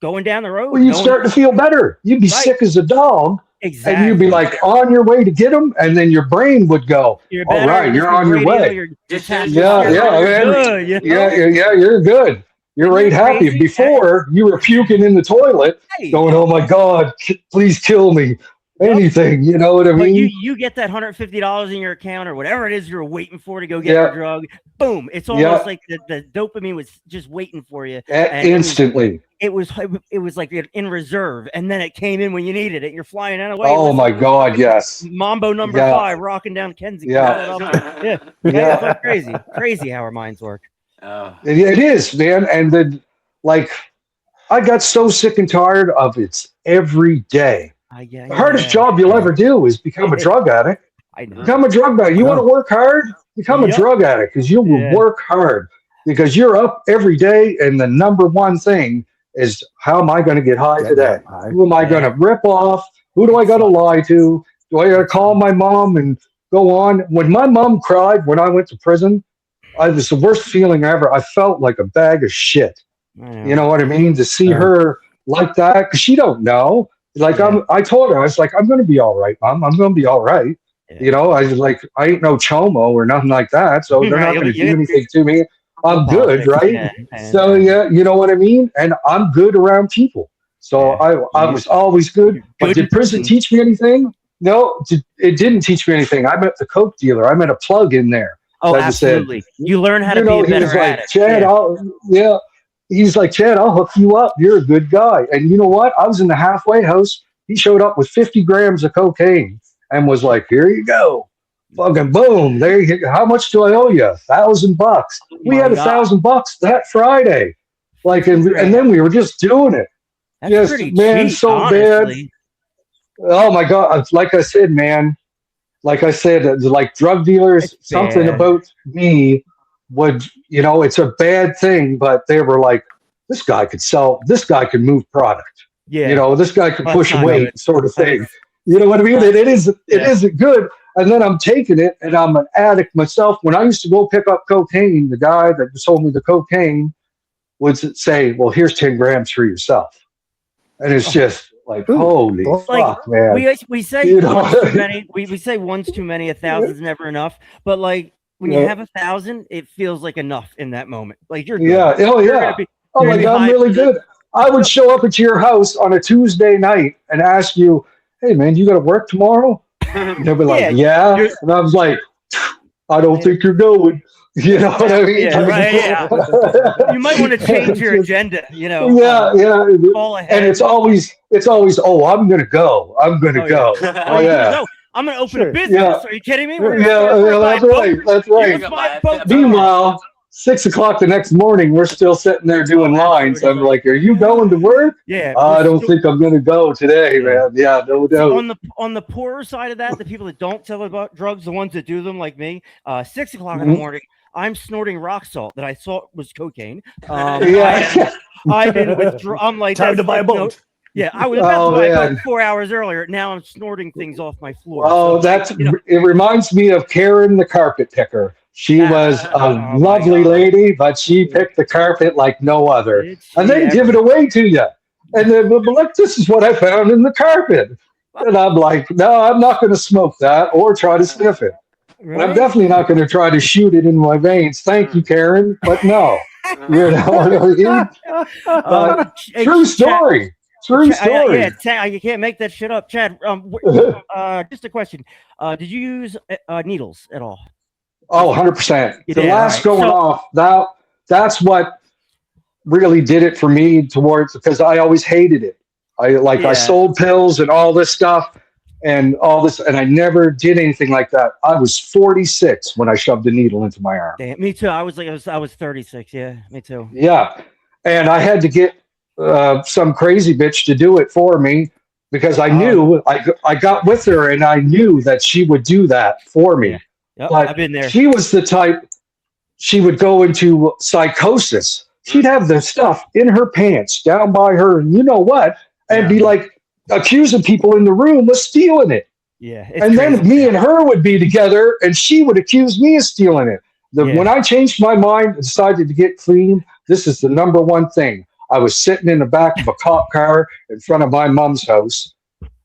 going down the road. Well, you'd start to feel better. You'd be sick as a dog. Exactly. And you'd be like on your way to get them, and then your brain would go, You're all better, right, you're on your way. You're Yeah, you're good. You're right happy. crazy? Before, you were puking in the toilet, Hey. going, oh my God, please kill me. Anything, you know what I But mean? you get that $150 in your account or whatever it is you're waiting for to go get your drug. Boom! It's almost like the dopamine was just waiting for you. And Instantly. It was like in reserve, and then it came in when you needed it. You're flying out away. Oh my God, yes. Mambo number 5, rocking down Kensington. Yeah. It's like crazy how our minds work. It is, man. And then, like, I got so sick and tired of it every day. The hardest job you'll ever do is become a drug addict. I know. Become a drug addict. You want to work hard? Become a drug addict because you will work hard because you're up every day. And the number one thing is, how am I going to get high today? Who am I going to rip off? Who do I got to lie to? Do I got to call my mom and go on? When my mom cried when I went to prison, it was the worst feeling ever. I felt like a bag of shit. You know what I mean? To see her like that, because she don't know. Like I told her, I was like, I'm going to be all right, Mom. I'm going to be all right. You know, I was like, I ain't no chomo or nothing like that. So they're not going to do anything to me. I'm good, right? So you know what I mean? And I'm good around people. So I was always good. But did prison teach me anything? No, it didn't teach me anything. I met the coke dealer. I met a plug in there. Oh, absolutely. You learn how to be a better addict. Chad, he's like, Chad, I'll hook you up. You're a good guy. And you know what? I was in the halfway house. He showed up with 50 grams of cocaine and was like, here you go. Fucking boom. There you go. How much do I owe you? $1,000. We had $1,000 that Friday. Like, and then we were just doing it. That's pretty cheap, so honestly. bad. Oh my God. Like I said, man, like drug dealers, something about me would, you know, it's a bad thing, but they were like, this guy could move product. Yeah. You know, this guy could push weight sort of thing. You know what I mean? It isn't good. And then I'm taking it and I'm an addict myself. When I used to go pick up cocaine, the guy that sold me the cocaine would say, well, here's 10 grams for yourself. And it's just like, holy fuck, man. We say one's too many. We say one's too many, 1,000's never enough. But like when you have 1,000, it feels like enough in that moment. Like you're good. Oh my God, I'm really good. I would show up at your house on a Tuesday night and ask you, hey man, you got to work tomorrow? And they'll be like, yeah. And I was like, I don't think you're going. You know what I mean? Yeah, right. You might want to change your agenda. You know. Fall ahead. And it's always, oh, I'm gonna go. I'm gonna go. Oh yeah. No, I'm gonna open a business. Are you kidding me? That's right. Meanwhile, 6 o'clock the next morning, we're still sitting there doing lines. I'm like, are you going to work? Yeah. I don't think I'm going to go today, man. Yeah, no doubt. On the poorer side of that, the people that don't tell about drugs, the ones that do them like me, 6 o'clock in the morning, I'm snorting rock salt that I thought was cocaine. I didn't withdraw. I'm like, time to buy a boat. Yeah, I was about to buy a boat 4 hours earlier. Now I'm snorting things off my floor. Oh, it reminds me of Karen the carpet picker. She was a lovely lady, but she picked the carpet like no other. And they give it away to you. And then, look, this is what I found in the carpet. And I'm like, no, I'm not going to smoke that or try to sniff it. Right? I'm definitely not going to try to shoot it in my veins. Thank you, Karen, but no. You know what I mean? True story. True story. You can't make that shit up. Chad, just a question. Did you use needles at all? Oh, 100%. The last going off, that's what really did it for me because I always hated it. I sold pills and all this stuff and all this, and I never did anything like that. I was 46 when I shoved a needle into my arm. Damn, me too. I was 36. Yeah, me too. Yeah. And I had to get some crazy bitch to do it for me because I knew I got with her and I knew that she would do that for me. Yep, but I've been there. She was the type she would go into psychosis. She'd have the stuff in her pants down by her, and you know what? And be like accusing people in the room of stealing it. Yeah. And then me and her would be together, and she would accuse me of stealing it. When I changed my mind and decided to get clean, this is the number one thing. I was sitting in the back of a cop car in front of my mom's house,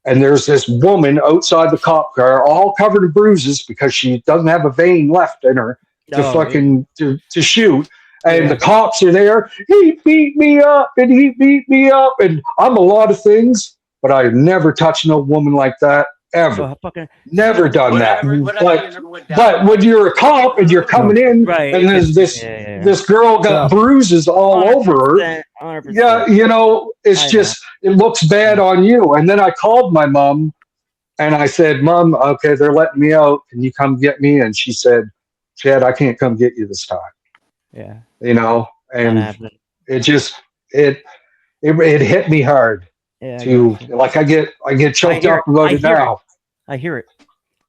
and there's this woman outside the cop car, all covered in bruises because she doesn't have a vein left in her to shoot. And the cops are there. He beat me up, and he beat me up, and I'm a lot of things, but I've never touched no woman like that. Ever. Never done that. But when you're a cop and you're coming in, and there's this girl got bruises all over her. 100%. Yeah, you know, it's just, it looks bad on you. And then I called my mom and I said, Mom, okay, they're letting me out. Can you come get me? And she said, Chad, I can't come get you this time. Yeah. You know, and it just, it hit me hard. Yeah, like I get choked up about it now. I hear it,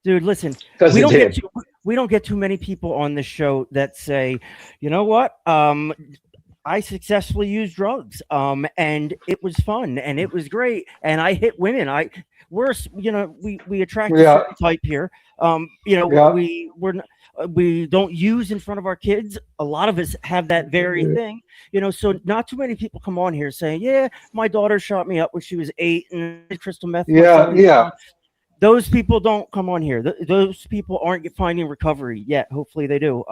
dude. Listen, we don't get too many people on the show that say, you know what, I successfully used drugs, and it was fun and it was great, and I hit women. We attract a certain type here. We don't use in front of our kids. A lot of us have that very thing, you know, so not too many people come on here saying, yeah, my daughter shot me up when she was 8 and crystal meth. Those people don't come on here. Those people aren't finding recovery yet. Hopefully they do.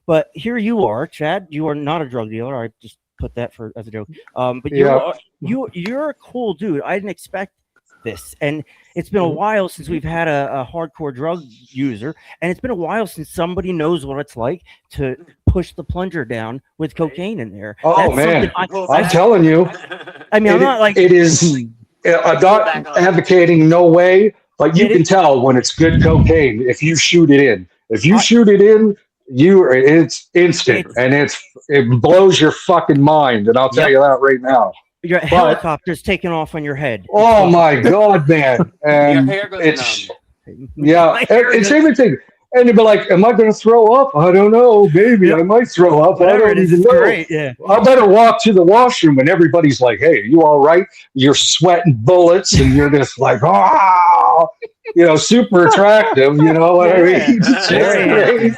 But here you are, Chad. You are not a drug dealer. I just put that as a joke. But you're a cool dude. I didn't expect this, and it's been a while since we've had a hardcore drug user, and it's been a while since somebody knows what it's like to push the plunger down with cocaine in there. Man, I'm telling you, I mean, I'm not like it is. I'm not advocating no way, but you can tell when it's good cocaine if you shoot it in. If you shoot it in, it's instant, and it blows your fucking mind, and I'll tell you that right now. Your helicopter's taking off on your head. Oh my God, man! And your hair goes numb. It's everything. And they'd be like, "Am I going to throw up? I don't know. Maybe I might throw up. I don't even know. Great, yeah. I better walk to the washroom." And everybody's like, "Hey, you all right?" You're sweating bullets, and you're just like, "Ah." You know, super attractive. You know what I mean? Very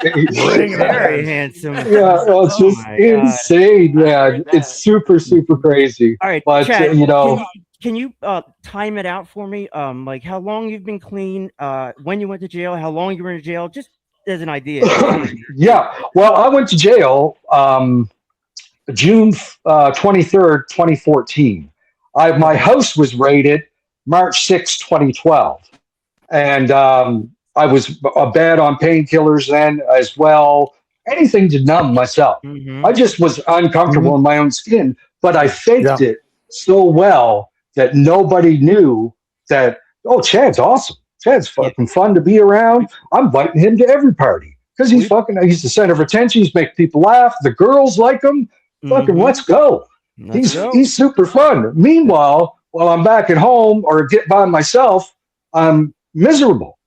handsome. Yeah, it's just insane, man. It's super, super crazy. All right, but Chad, you know, can you time it out for me? Like how long you've been clean? When you went to jail? How long you were in jail? Just as an idea. Yeah. Well, I went to jail June 23rd, 2014. My house was raided March 6, 2012. And I was bad on painkillers then as well. Anything to numb myself. I just was uncomfortable in my own skin, but I faked it so well that nobody knew that, oh, Chad's awesome. Chad's fucking fun to be around. I'm inviting him to every party because he's the center of attention. He's making people laugh. The girls like him. Fucking let's go. He's super fun. Meanwhile, while I'm back at home or get by myself, I'm miserable.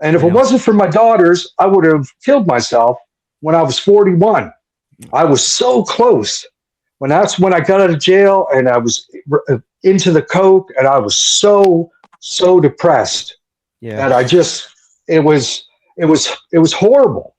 And if it wasn't for my daughters, I would have killed myself when I was 41. I was so close. That's when I got out of jail and I was into the coke, and I was so depressed that it was horrible.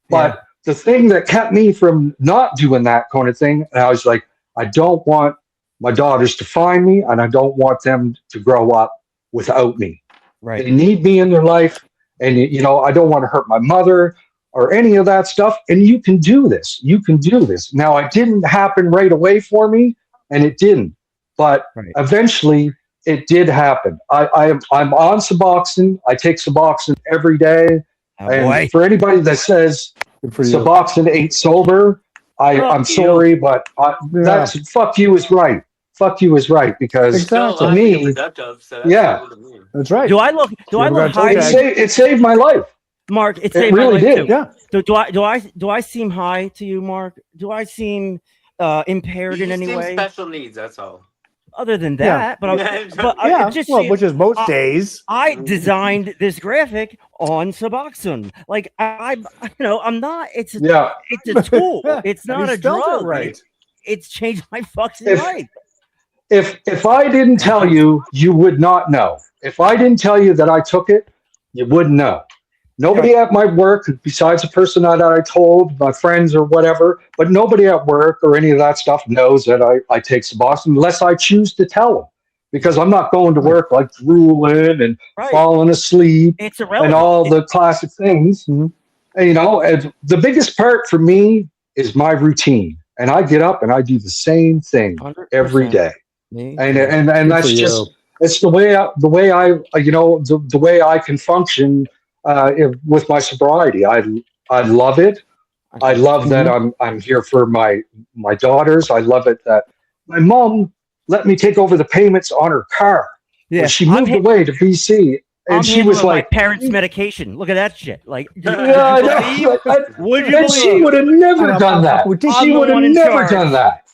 But the thing that kept me from not doing that kind of thing, and I was like, I don't want my daughters to find me, and I don't want them to grow up without me. Right. They need me in their life, and you know, I don't want to hurt my mother or any of that stuff. And you can do this. You can do this. Now, it didn't happen right away for me, and it didn't. But eventually, it did happen. I'm on Suboxone. I take Suboxone every day. And for anybody that says Suboxone ain't sober, I'm sorry, but that's fuck you is right. Fuck you is right, because to me, that's right. Do I look high? It saved my life, Mark. It really my life did. Too. Yeah. Do I seem high to you, Mark? Do I seem impaired in any way? Special needs. That's all. other than that, but which is most days. I designed this graphic on Suboxone. Like I'm not. It's a tool. It's not a drug. Right. It's changed my fucking life. If I didn't tell you, you would not know. If I didn't tell you that I took it, you wouldn't know. Nobody at my work, besides the person that I told, my friends or whatever, but nobody at work or any of that stuff knows that I take Suboxone unless I choose to tell them. Because I'm not going to work like drooling and falling asleep and all the classic things. And, and the biggest part for me is my routine. And I get up and I do the same thing 100%. Every day. And that's just it's the way I the way I can function with my sobriety. I love it. I love that I'm here for my daughters. I love it that my mom let me take over the payments on her car. Yeah, she moved away to BC. And she was like, my parents' medication. Look at that shit. Like, would you believe? She would have never done that. She would have never done that.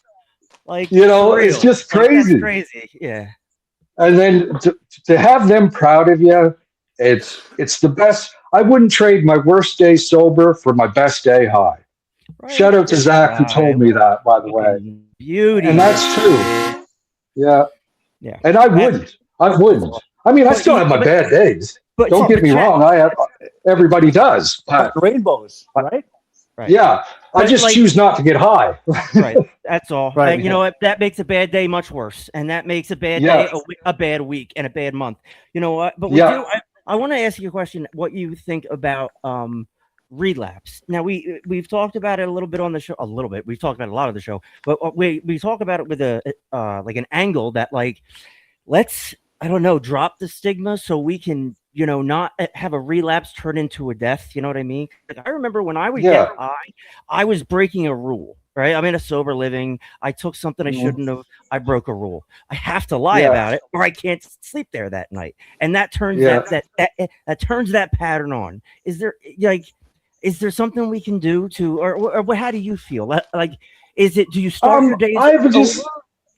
Like, it's just crazy. Crazy, yeah. And then to have them proud of you, it's the best. I wouldn't trade my worst day sober for my best day high. Right. Shout out to Zach who told me that, by the way. Beauty, and that's true. Yeah. And I wouldn't. I mean, I still have my bad days. But don't get me wrong. Everybody does. But, rainbows, right? Right. Yeah. I just choose not to get high. Right. That's all. Right. And you know what? That makes a bad day much worse. And that makes a bad day a bad week and a bad month. You know what? But I want to ask you a question. What you think about relapse? Now we've talked about it a little bit on the show. A little bit. We've talked about a lot of the show. But we talk about it with a like an angle that like let's drop the stigma so we can, not have a relapse turn into a death. You know what I mean? Like, I remember when I would get high, I was breaking a rule, right? I'm in a sober living. I took something I shouldn't have. I broke a rule. I have to lie about it or I can't sleep there that night. And that turns that turns that pattern on. Is there something we can do to, or how do you feel? Like, do you start your days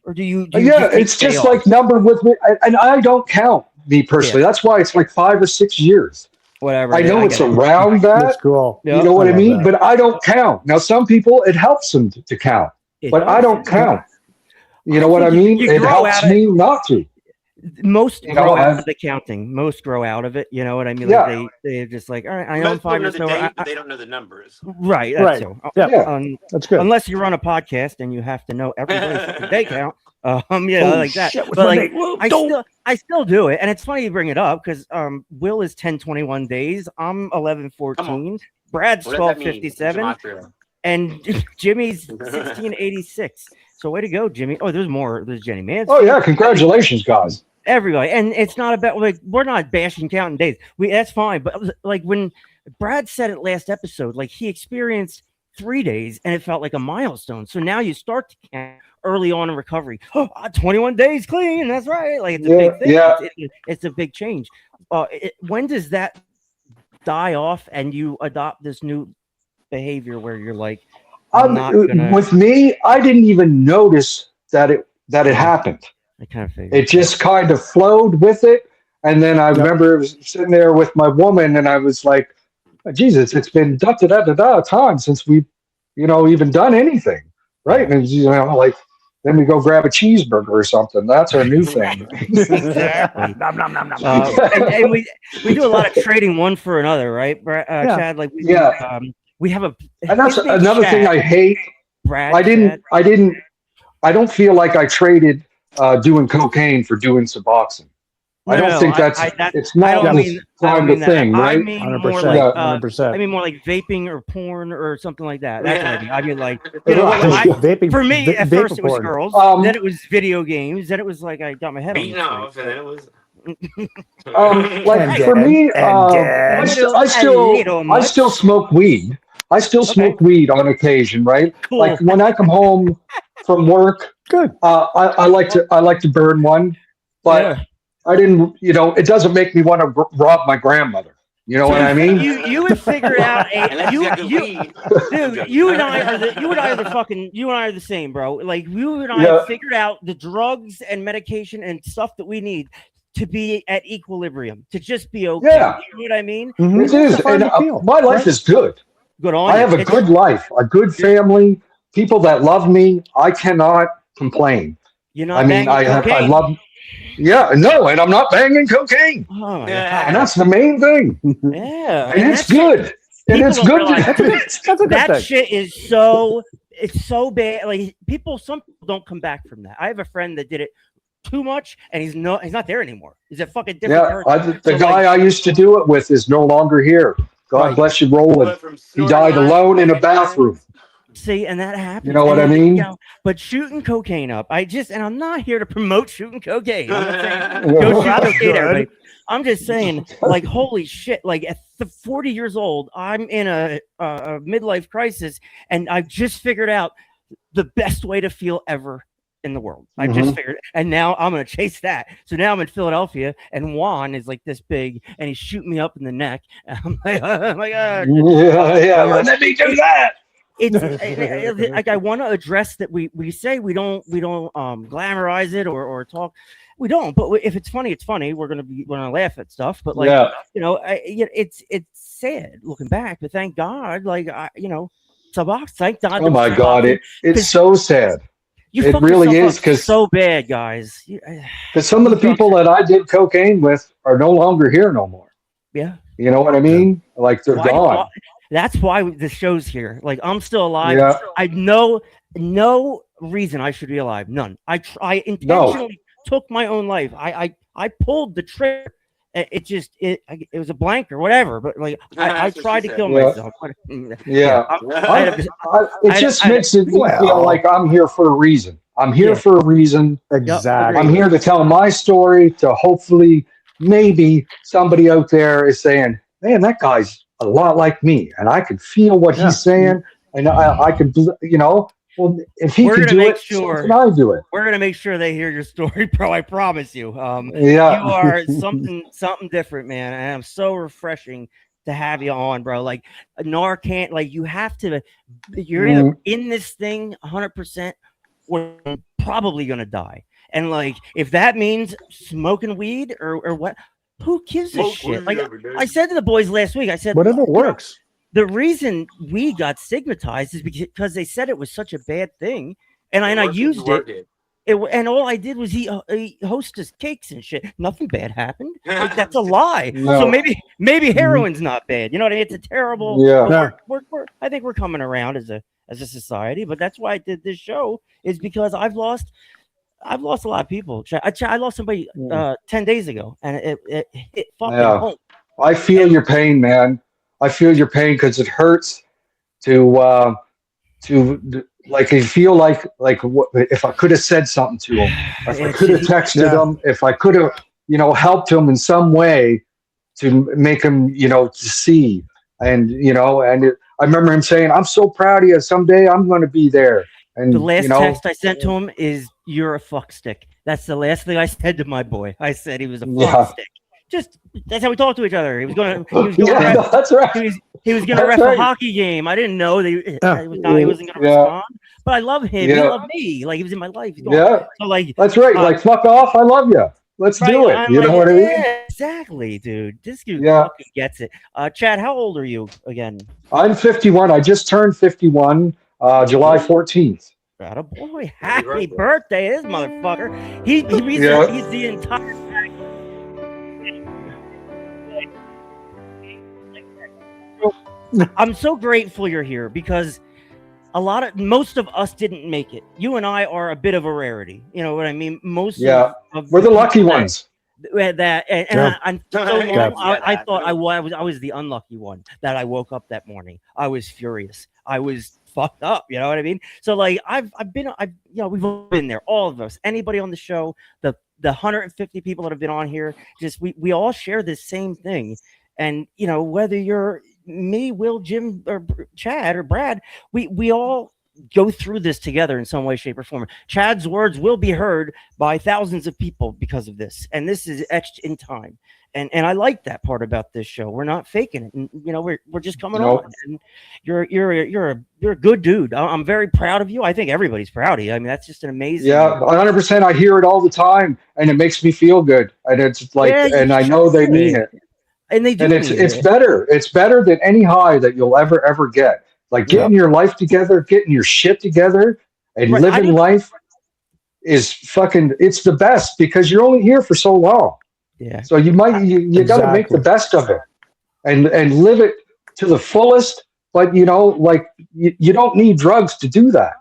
or do you it's just like number with me, and I don't count me personally. That's why it's like 5 or 6 years. Whatever. I know it's around that. That's cool. You know what I mean? But I don't count. Now, some people it helps them to count, but I don't count. You know what I mean? It helps me not to. Most grow out of the counting. Most grow out of it. You know what I mean? Like they're just like, all right, I know I'm 5 years old. But they don't know the numbers. Right. That's good. Unless you're on a podcast and you have to know everybody's day count. Like that. Shit, but like, I still do it, and it's funny you bring it up because Will is 1021 days. I'm 1114. Brad's 1257, and Jimmy's 1686. So way to go, Jimmy. Oh, there's more. There's Jenny Mann. Oh yeah, congratulations, guys. Everybody, and it's not about like we're not bashing counting days. That's fine, but like when Brad said it last episode, like he experienced 3 days and it felt like a milestone. So now you start to count early on in recovery. 21 days clean. That's right. Like it's a big thing. Yeah. It's a big change. When does that die off and you adopt this new behavior where you're like, with me, I didn't even notice that it happened. I kind of figured. It just kind of flowed with it. And then I remember sitting there with my woman and I was like, Jesus, it's been time since we've, even done anything. Right. And, like, then we go grab a cheeseburger or something. That's our new thing. Exactly. Nom, nom, nom, nom. And we do a lot of trading one for another, right, Chad? Like we have a. And that's another thing I hate. Brad, I don't feel like I traded doing cocaine for doing Suboxone. I don't think it's not the kind of thing, right? I mean 100%. I mean more like vaping or porn or something like that. That's what I mean. I mean like vaping. For me, at first it was girls, then it was video games, then it was like I got my head on. And then it was. Like for me, I still smoke weed. I still smoke weed on occasion, right? Cool. Like when I come home from work, I like to burn one, but I didn't. It doesn't make me want to rob my grandmother. You know what I mean? You have figured out Unless you got good weed. dude. You and I are the same, bro. Like you and I have figured out the drugs and medication and stuff that we need to be at equilibrium, to just be okay. Yeah. You know what I mean? It is. And my life is good. Good on I you. have a good life, a good family, people that love me. I cannot complain. You're not I mean, I love. Yeah, no, and I'm not banging cocaine. Oh my God. And that's the main thing. Yeah, And it's good. And it's good. That shit is so. It's so bad. Like some people don't come back from that. I have a friend that did it too much, and he's not there anymore. He's a fucking different person. The guy I used to do it with is no longer here. God bless you, Roland. He died alone in a bathroom. See, and that happens. You know what I mean? But shooting cocaine up, and I'm not here to promote shooting cocaine. I'm not saying go shoot cocaine, everybody. I'm just saying, like, holy shit! Like at 40 years old, I'm in a midlife crisis, and I've just figured out the best way to feel ever in the world. I just figured, and now I'm gonna chase that. So now I'm in Philadelphia, and Juan is like this big, and he's shooting me up in the neck. And I'm like, oh my God! Let me do that. It's like I want to address that we say we don't glamorize it or talk. We don't, but if it's funny, it's funny. We're gonna laugh at stuff, but like it's sad looking back. But thank God, like sabach, thank God. Oh my God, it's so sad. It really is, because so bad, guys. Because some of the people that I did cocaine with are no longer here no more. Yeah, you know what I mean? Like they're gone. That's why the show's here. Like I'm still alive. Yeah. I know no reason I should be alive. None. I intentionally took my own life. I pulled the trigger. It was a blank or whatever. But like I tried to kill myself. Yeah. It just makes it feel like I'm here for a reason. I'm here for a reason. Exactly. I'm here to tell my story, to hopefully maybe somebody out there is saying, man, that guy's a lot like me, and I can feel what he's saying, and I can, well, if he can do it, so can I do it? We're gonna make sure they hear your story, bro. I promise you. You are something different, man, and I'm so refreshing to have you on, bro. Like Narcan, like you have to. You're either in this thing 100%, or you're probably gonna die. And like, if that means smoking weed or what. Who gives a shit? Like I said to the boys last week, I said, whatever works. The reason we got stigmatized is because they said it was such a bad thing, and I used it. And all I did was eat Hostess cakes and shit. Nothing bad happened. Like, that's a lie. No. So maybe heroin's not bad. You know what I mean? It's a terrible. Yeah. I think we're coming around as a society, but that's why I did this show, is because I've lost a lot of people. I lost somebody 10 days ago, and it hit fucking home. I feel your pain, man. I feel your pain, because it hurts to like, you feel like if I could have said something to him, if I could have texted him, if I could have helped him in some way to make him to see, and I remember him saying, "I'm so proud of you. Someday I'm going to be there." And the last text I sent to him is, "You're a fuck stick." That's the last thing I said to my boy. I said he was a fuck stick. That's how we talk to each other. He was going to. That's right. He was going to ref a hockey game. I didn't know he wasn't going to respond. But I love him. He loved me. Like, he was in my life. So like, that's right. Like, fuck off. I love you. Let's do it. You know what I mean? Exactly, dude. This dude fucking gets it. Chad, how old are you again? I'm 51. I just turned 51. July 14th. Got a boy. Happy birthday, this motherfucker. He's the entire pack. I'm so grateful you're here, because most of us didn't make it. You and I are a bit of a rarity. You know what I mean? We're the lucky ones. I'm so long, I thought I was the unlucky one, that I woke up that morning. I was furious. I was fucked up. You know what I mean? So like, we've all been there, all of us, anybody on the show, the 150 people that have been on here, just we all share this same thing. And whether you're me, Will, Jim, or Chad, or Brad, we all go through this together in some way, shape, or form. Chad's words will be heard by thousands of people because of this, and this is etched in time. And I like that part about this show. We're not faking it. And, we're just coming Nope. on. And you're a good dude. I'm very proud of you. I think everybody's proud of you. I mean, that's just an amazing. Yeah, 100%. I hear it all the time, and it makes me feel good. And it's like, Yeah, you and I know they should. mean it. And they do And it's mean it's it. better. It's better than any high that you'll ever get. Like Yeah. getting your life together, getting your shit together, and Right, I living didn't- life is fucking. It's the best because you're only here for so long. Yeah. So you got to make the Exactly. best of it, and live it to the fullest. But like you don't need drugs to do that.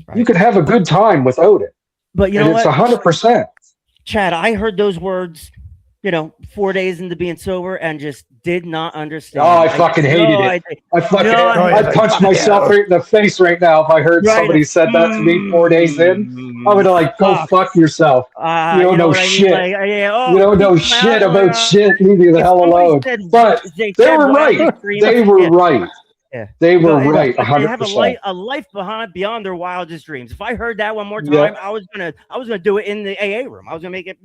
Right. You could have a good time without it. But you And know it's what, 100%. Chad, I heard those words, 4 days into being sober and just did not understand. Oh, I fucking hated it. I'd punch myself right in the face right now if I heard somebody said that to me 4 days in. I would go fuck yourself. You don't know shit. You don't know shit about shit. Leave me the hell alone. But they were right. They were right. Yeah. They were No, right. they have 100%. a life beyond their wildest dreams. If I heard that one more time, Yeah. I was gonna do it in the AA room. I was gonna make it.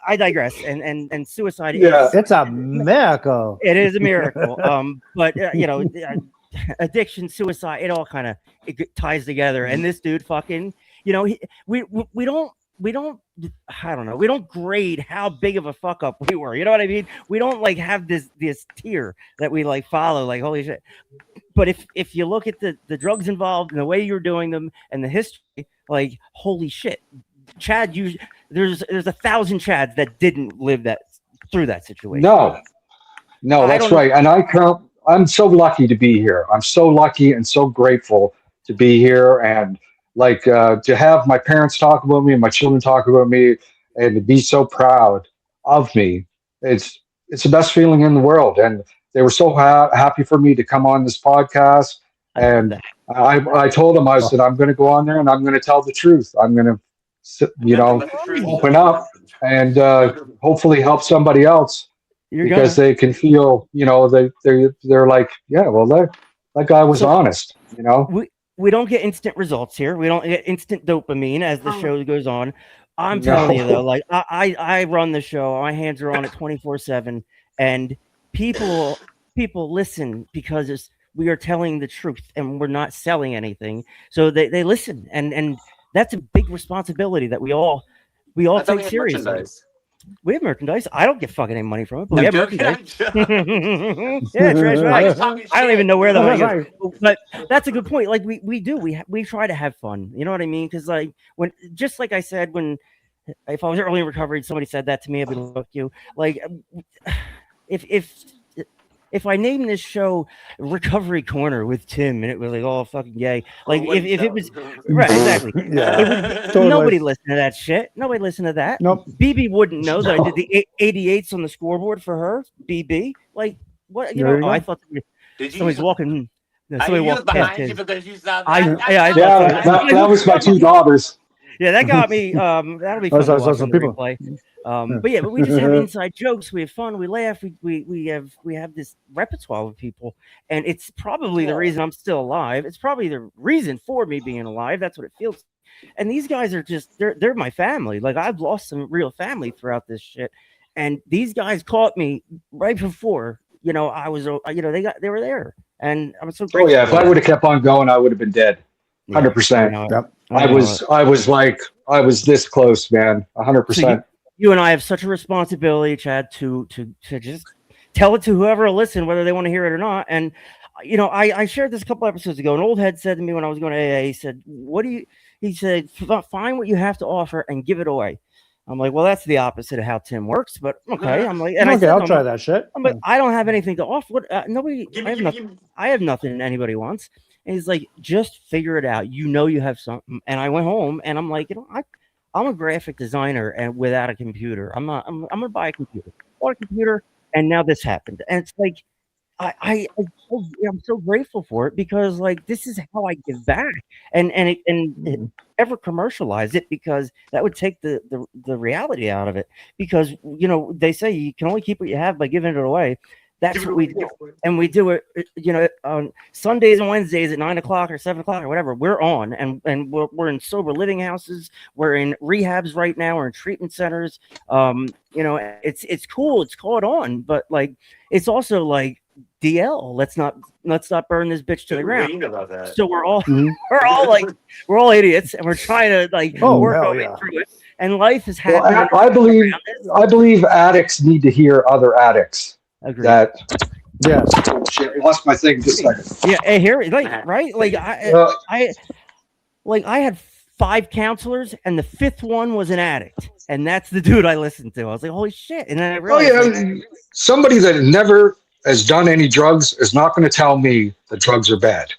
I digress. And suicide. Yeah. It's a miracle. It is a miracle. But addiction, suicide, it all kind of ties together. And this dude, fucking, we don't I don't know. We don't grade how big of a fuck up we were. You know what I mean? We don't have this tier that we follow. Like, holy shit. But if you look at the drugs involved and the way you're doing them and the history, holy shit, Chad, there's 1,000 Chads that didn't live through that situation. No, that's right. And I'm so lucky to be here. I'm so lucky and so grateful to be here and to have my parents talk about me and my children talk about me and to be so proud of me. It's the best feeling in the world. And they were so happy for me to come on this podcast. And I told them, I said, I'm going to go on there and I'm going to tell the truth. I'm going to, open up and hopefully help somebody else because they can feel, they're like, yeah, well, that guy was honest, We don't get instant results here. We don't get instant dopamine as the show goes on. I'm telling you though, I run the show. My hands are on it 24/7, and people listen because we are telling the truth and we're not selling anything. So they listen, and that's a big responsibility that we all take seriously. We have merchandise. I don't get fucking any money from it, but we have merchandise. Yeah, trash bags. I don't even know where the money goes. But that's a good point. We try to have fun. You know what I mean? Because when, just like I said, if I was early in recovery, somebody said that to me, I'd be like, "Fuck you." If I named this show Recovery Corner with Tim and it was all fucking gay, if it was right, exactly. Nobody listened to that shit. Nobody listened to that. Nope. BB wouldn't know that I did the 88s on the scoreboard for her. BB, what? I thought somebody's walking. Somebody walked past his. That was my two daughters. Yeah, that got me. That'll be fun to watch on the replay. But we just have inside jokes. We have fun. We laugh. We have this repertoire of people, and it's probably the reason I'm still alive. It's probably the reason for me being alive. That's what it feels. And these guys are they're my family. I've lost some real family throughout this shit, and these guys caught me right before. I was. They were there, and I was so grateful. Oh yeah, if I would have kept on going, I would have been dead. 100%. Yep. I was this close, man. 100%. So you and I have such a responsibility, Chad, to just tell it to whoever will listen, whether they want to hear it or not. And I shared this a couple episodes ago. An old head said to me when I was going to AA, he said, he said, find what you have to offer and give it away. I'm like, well, that's the opposite of how Tim works, but okay. I'm like, and I'll try that shit. I'm like, I don't have anything to offer. What? Nobody. I have nothing anybody wants. And he's like, just figure it out. You have something. And I went home and I'm like, I'm a graphic designer and without a computer. I'm gonna buy a computer. Bought a computer, and now this happened. And it's like, I'm so grateful for it because this is how I give back. And ever commercialize it because that would take the reality out of it. Because they say you can only keep what you have by giving it away. That's what we do, and we do it. On Sundays and Wednesdays at 9 o'clock or 7 o'clock or whatever. We're on, and we're in sober living houses. We're in rehabs right now. We're in treatment centers. It's cool. It's caught on, but like it's also like DL. Let's not burn this bitch to the ground. About that. So we're all we're all idiots, and we're trying to work our way through it. And life is happening. Well, I believe addicts need to hear other addicts. Agreed. That shit. I lost my thing just a second. Yeah, hey, here, right? Like I had 5 counselors, and the 5th one was an addict, and that's the dude I listened to. I was like, holy shit! And then I realized, somebody that never has done any drugs is not going to tell me that drugs are bad.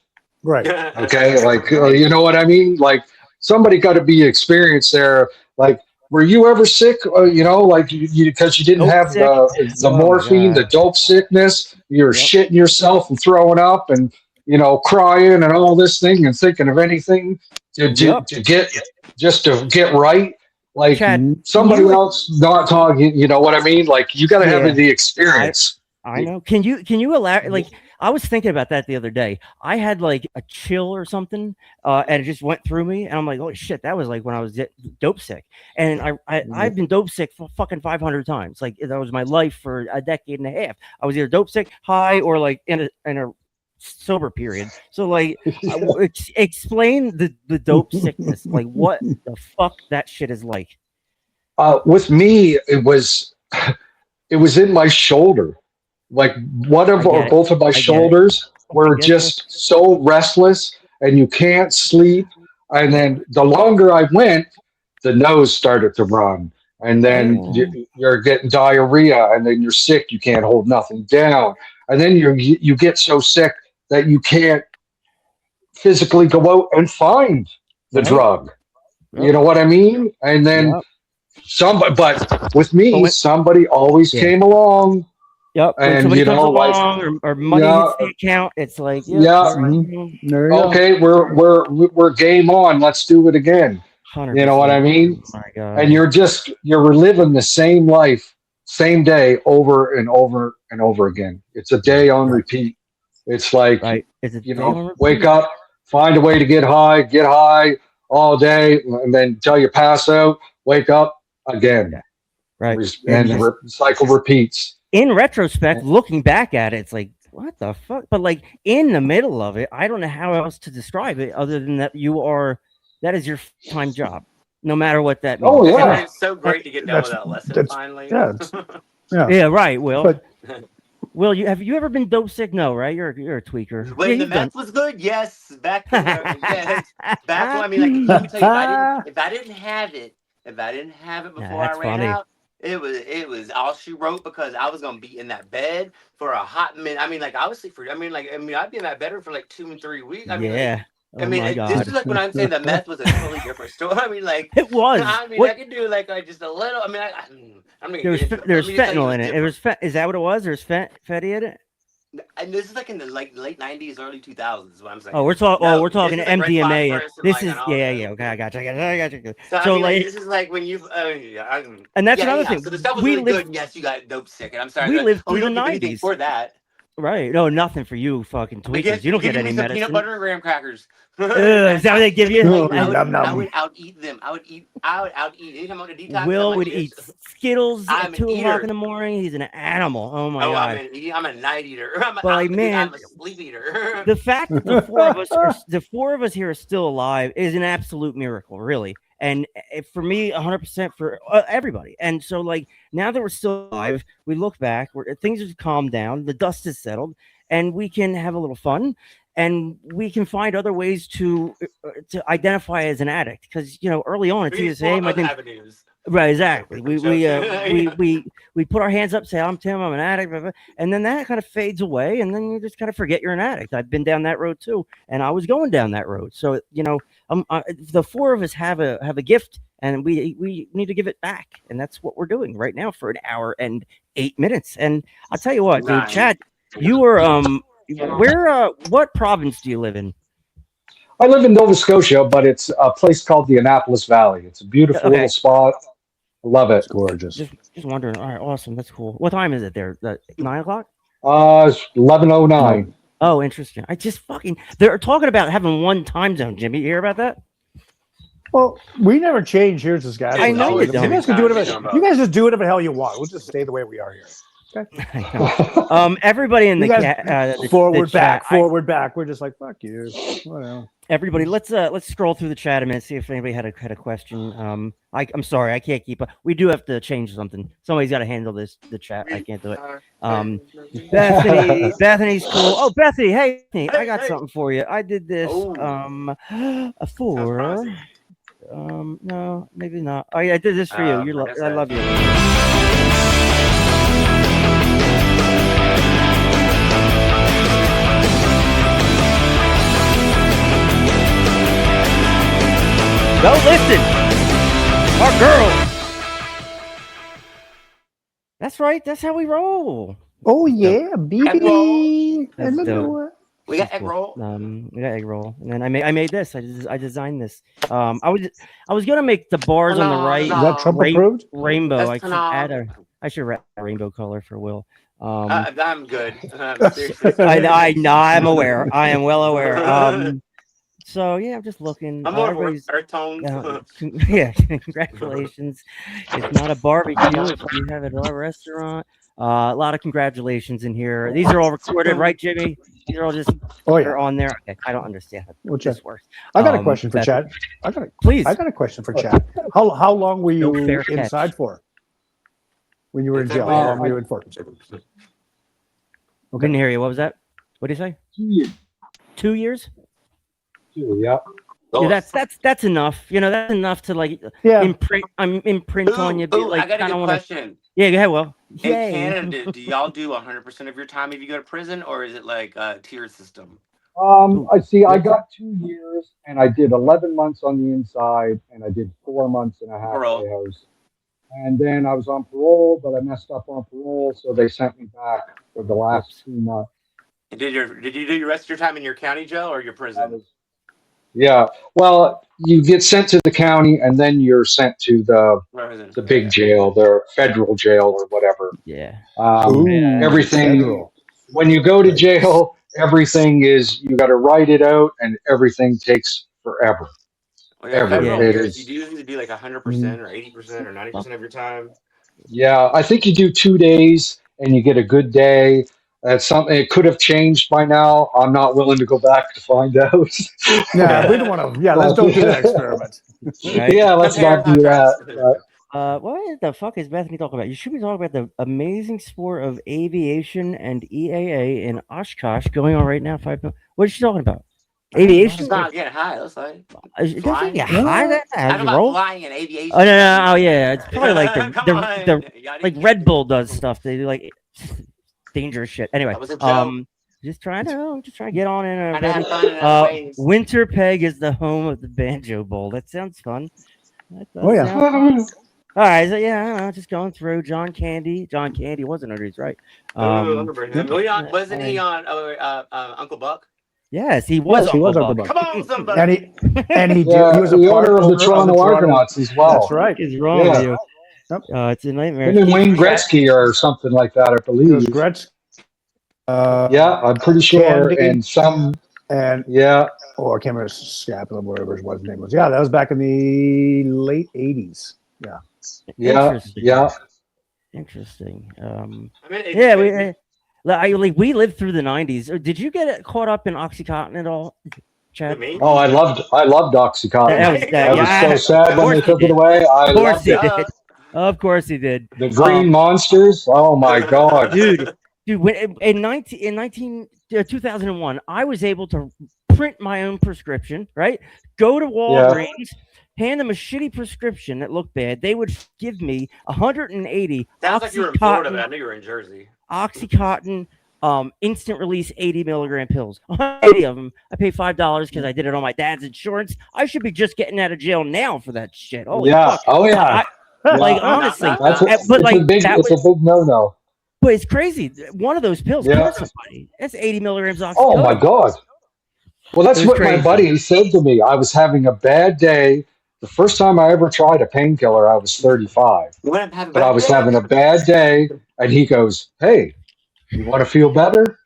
Right. Okay. Like, you know what I mean? Like, somebody got to be experienced there. Like, were you ever sick? Like because you didn't have the morphine, the dope sickness, you're shitting yourself and throwing up and, crying and all this thing and thinking of anything to get right. Like, Chad, somebody else not talking, you know what I mean? Like, you got to have the experience. I know. Can you elaborate? Like, I was thinking about that the other day. I had like a chill or something, and it just went through me, and I'm like, "Oh shit!" That was like when I was dope sick, and I've been dope sick for fucking 500 times. Like that was my life for a decade and a half. I was either dope sick, high, or like in a sober period. So like, explain the dope sickness. Like, what the fuck that shit is like? With me, it was in my shoulder. Like one of or both of my shoulders were just so restless, and you can't sleep. And then the longer I went, the nose started to run, and then you're getting diarrhea, and then you're sick. You can't hold nothing down, and then you get so sick that you can't physically go out and find the drug. You know what I mean? And then but with me, somebody always came along. Yep. And somebody comes along or money hits the account, it's like, okay, we're game on. Let's do it again. 100%. You know what I mean? Oh my God. And you're reliving the same life, same day over and over and over again. It's a day on repeat. It's like, wake up, find a way to get high all day, and then until you pass out, wake up again. Right. And the cycle repeats. In retrospect, looking back at it, it's like, what the fuck? But like in the middle of it, I don't know how else to describe it other than that that is your full-time job, no matter what that means. Oh yeah, it's so great to get done with that lesson finally. Yeah, right. Will, Will, have you ever been dope sick? No, right? You're a tweaker. When the meth was good, yes. Back when, I mean, like, let me tell you, if I didn't have it before I ran out. It was all she wrote because I was gonna be in that bed for a hot minute. I mean, like obviously I'd be in that bed for like 2 and 3 weeks. This is like when I'm saying that meth was a totally different story. I mean, like it was. I mean, I could do like just a little. I mean, there's fentanyl in it. Is that what it was? There's fetty in it. And this is like in the late 90s, early 2000s. Is what I'm saying. We're talking MDMA. This is Okay, I got you. So like, this is like when you've and that's another thing. So the stuff was really good. And yes, you got dope sick. And I'm sorry. We lived through the 90s for that. Right. No, nothing for you fucking tweakers. You don't get any medicine. Peanut butter and graham crackers. Is that what they give you? I would out eat them. I would out eat. Anytime I would detox, Will would eat Skittles at 2 o'clock in the morning. He's an animal. Oh my God. I'm a night eater. I'm a sleep eater. The fact that the four of us here are still alive is an absolute miracle, really. And for me, 100% for everybody. And so, like, now that we're still alive, we look back, things have calmed down, the dust has settled, and we can have a little fun, and we can find other ways to identify as an addict. Because early on at TSA, right, exactly. We put our hands up, say, "I'm Tim, I'm an addict," and then that kind of fades away, and then you just kind of forget you're an addict. I've been down that road too, and I was going down that road. So the four of us have a gift, and we need to give it back, and that's what we're doing right now for an hour and 8 minutes. And I'll tell you what, dude, Chad, you were what province do you live in? I live in Nova Scotia, but it's a place called the Annapolis Valley. It's a beautiful little spot. Love it. It's gorgeous. Just wondering. All right, awesome. That's cool. What time is it there? 9 o'clock? It's 11:09. Oh, interesting. They're talking about having one time zone, Jimmy. You hear about that? Well, we never change here, Saskatchewan. I know you don't. You guys can do whatever. You guys just do whatever the hell you want. We'll just stay the way we are here. Okay. Everybody in You the, guys the forward, back, chat, forward, back. We're just like, fuck you. Whatever. Everybody, let's scroll through the chat a minute, see if anybody had a question. I'm sorry, I can't keep up. We do have to change something. Somebody's got to handle the chat. I can't do it. Bethany's cool. Oh, Bethany, hey, I got something for you. I did this for. No, maybe not. Oh yeah, I did this for you. I love you. Go listen, our girl. That's right. That's how we roll. Oh yeah, baby. That's dope. We got egg roll. We got egg roll, and then I made this. I designed this. I was gonna make the bars on the right. Is that Trump approved? Rainbow. I should wrap a rainbow color for Will. I'm good. I'm aware. I am well aware. So yeah, I'm just looking. I'm more earth tones. Yeah, congratulations. It's not a barbecue. If you have it at a restaurant. A lot of congratulations in here. These are all recorded, right, Jimmy? These are all just they're on there. Okay, I don't understand how this works. I got a question for Chad. I got a question for Chad. How long were you inside for? When you were in jail? How long were you in for? Okay. Couldn't hear you. What was that? What did you say? 2 years. 2 years? 2, yeah. Yeah, that's enough. You know, that's enough to imprint on you. I got a good question. Yeah, go ahead, Will. In Canada, do y'all do 100% of your time if you go to prison, or is it like a tier system? I got 2 years, and I did 11 months on the inside, and I did 4 months and a half Parole. at house. And then I was on parole, but I messed up on parole, so they sent me back for the last 2 months. And did you do your rest of your time in your county jail or your prison? Yeah, well, you get sent to the county, and then you're sent to the big jail, the federal jail or whatever. Yeah. Everything. Federal. When you go to jail, everything is you got to write it out, and everything takes forever. Well, yeah, you usually do like 100% or 80% or 90% of your time. Yeah, I think you do 2 days, and you get a good day. That's something. It could have changed by now. I'm not willing to go back to find out. Yeah, we don't want to. Yeah, let's don't do that experiment. Right? Yeah, let's not do that. What the fuck is Bethany talking about? You should be talking about the amazing sport of aviation and EAA in Oshkosh going on right now. What is she talking about? Aviation? It's not getting high. Let's say. Flying? Get high? I'm about flying in aviation. Oh no! Oh yeah, it's probably like the like Red Bull does stuff. They do like dangerous shit. Anyway, just trying to get on in. Winter Peg is the home of the Banjo Bowl. That sounds fun. Oh yeah. All right, so yeah, I don't know, just going through John Candy. John Candy wasn't under his right. Wasn't he on Uncle Buck? Yes, he was. Yes, he was Uncle Buck. Come on, somebody. He was the owner of the Toronto Argonauts as well. That's right. What's wrong with you? Yep. It's a nightmare. And Wayne Gretzky or something like that, I believe. Gretzky. Yeah, I'm pretty sure. Candy, Oh, I can't remember Scapula, whatever his name was. Yeah, that was back in the late 80s. Yeah. Interesting. We lived through the 90s. Did you get caught up in OxyContin at all, Chad? Oh, I loved OxyContin. I was so sad when they took it away. Of course he did. Of course he did. The green monsters. Oh my god, dude. When, in 2001, I was able to print my own prescription. Right, go to Walgreens. Hand them a shitty prescription that looked bad. They would give me 180. Sounds like you were in Florida, but I knew you were in Jersey. OxyContin, instant release 80 milligram pills. 80 of them. I paid $5 because I did it on my dad's insurance. I should be just getting out of jail now for that shit. Holy fuck. Oh yeah. Honestly, it's a big no-no. But it's crazy. One of those pills kills somebody. That's 80 milligrams of OxyContin. Oh my god. Well, that's what my buddy said to me. I was having a bad day. The first time I ever tried a painkiller, I was 35. But I was having a bad day, and he goes, "Hey, You want to feel better?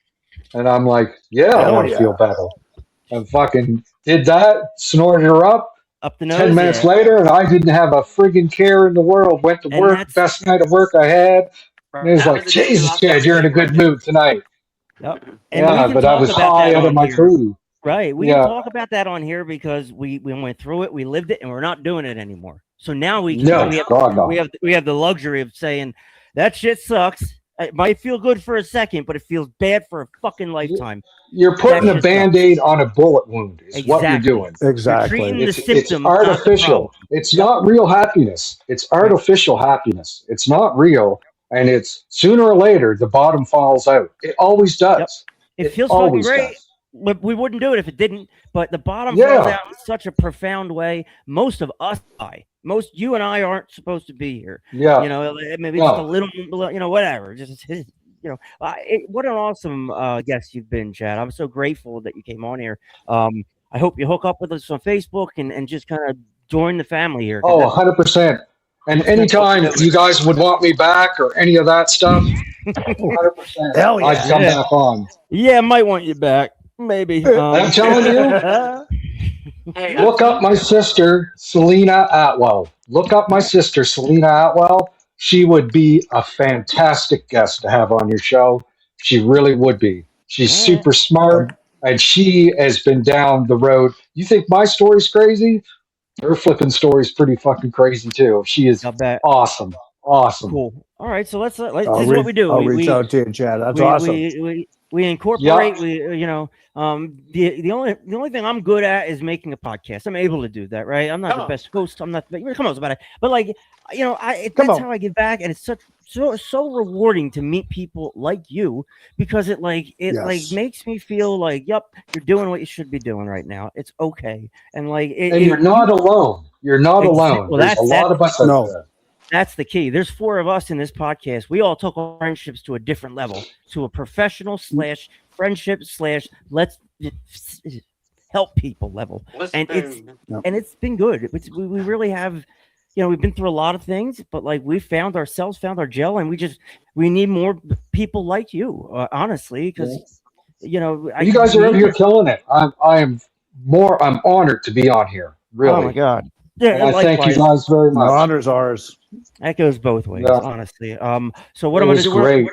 And I'm like, yeah, I Hell want to yeah. feel better. And fucking did that, snorted her up. Up the 10 nose. minutes Yeah. later, and I didn't have a friggin' care in the world. Went to And work, that's best night of work I had. And it was That like, was the day you Jesus, lost that Chad, you're in a weight, good wasn't it? mood tonight. yep. And we Yeah, can but I talk was about high that out of on my here. food. Right. We Yeah. can talk about that on here because we went through it, we lived it, and we're not doing it anymore. So now we can No, God, no. we have the luxury of saying that shit sucks. It might feel good for a second, but it feels bad for a fucking lifetime. You're putting That a shit sucks. Band-Aid on a bullet wound is what you're Exactly. doing. You're Exactly. treating the It's symptom, not the artificial. problem. It's Yep. not real happiness. It's artificial happiness. It's not real. And it's sooner or later, the bottom falls out. It always does. Yep. It feels always fucking great. does. But we wouldn't do it if it didn't. But the bottom Yeah. falls out in such a profound way. Most of us die. Most you and I aren't supposed to be here. Yeah. You know, maybe No. just a little, you know, whatever. Just you know, what an awesome guest you've been, Chad. I'm so grateful that you came on here. I hope you hook up with us on Facebook and just kind of join the family here. 'cause Oh, that's- 100%. And anytime you guys would want me back or any of that stuff, 100%, Hell yeah. I'd come Yeah. back on. yeah, might want you back. Maybe. I'm telling you, Hey, look up my sister, Selena Atwell. Look up my sister, Selena Atwell. She would be a fantastic guest to have on your show. She really would be. She's Yeah. super smart, and she has been down the road. You think my story's crazy? Her flipping story's pretty fucking crazy too. She is I'll bet. awesome. Awesome. Cool. All right, so let's. This I'll is reach, what we do. I'll We- reach we- out to you, Chad. That's we, awesome. we incorporate. We you know the only thing I'm good at is making a podcast. I'm able to do that, right? I'm not Come the on. best host. I'm not. Come on, about it. But like you know, Come that's on. how I give back, and it's so rewarding to meet people like you because it like Yes. makes me feel like, yep, you're doing what you should be doing right now. It's okay, and like And you're not alone. You're not alone. Well, There's a lot of us out No. there. that's the key. There's 4 of us in this podcast. We all took our friendships to a different level, to a professional / friendship / let's help people level. And it's been good. We really have, you know, we've been through a lot of things, but like we found ourselves, found our gel, and we need more people like you, honestly, because you know You guys are over here killing it. I'm honored to be on here. Really. Oh my god. Yeah, And I thank you guys very The much. honor's ours. That goes both ways, Yeah. honestly. So what It I'm was gonna do? great.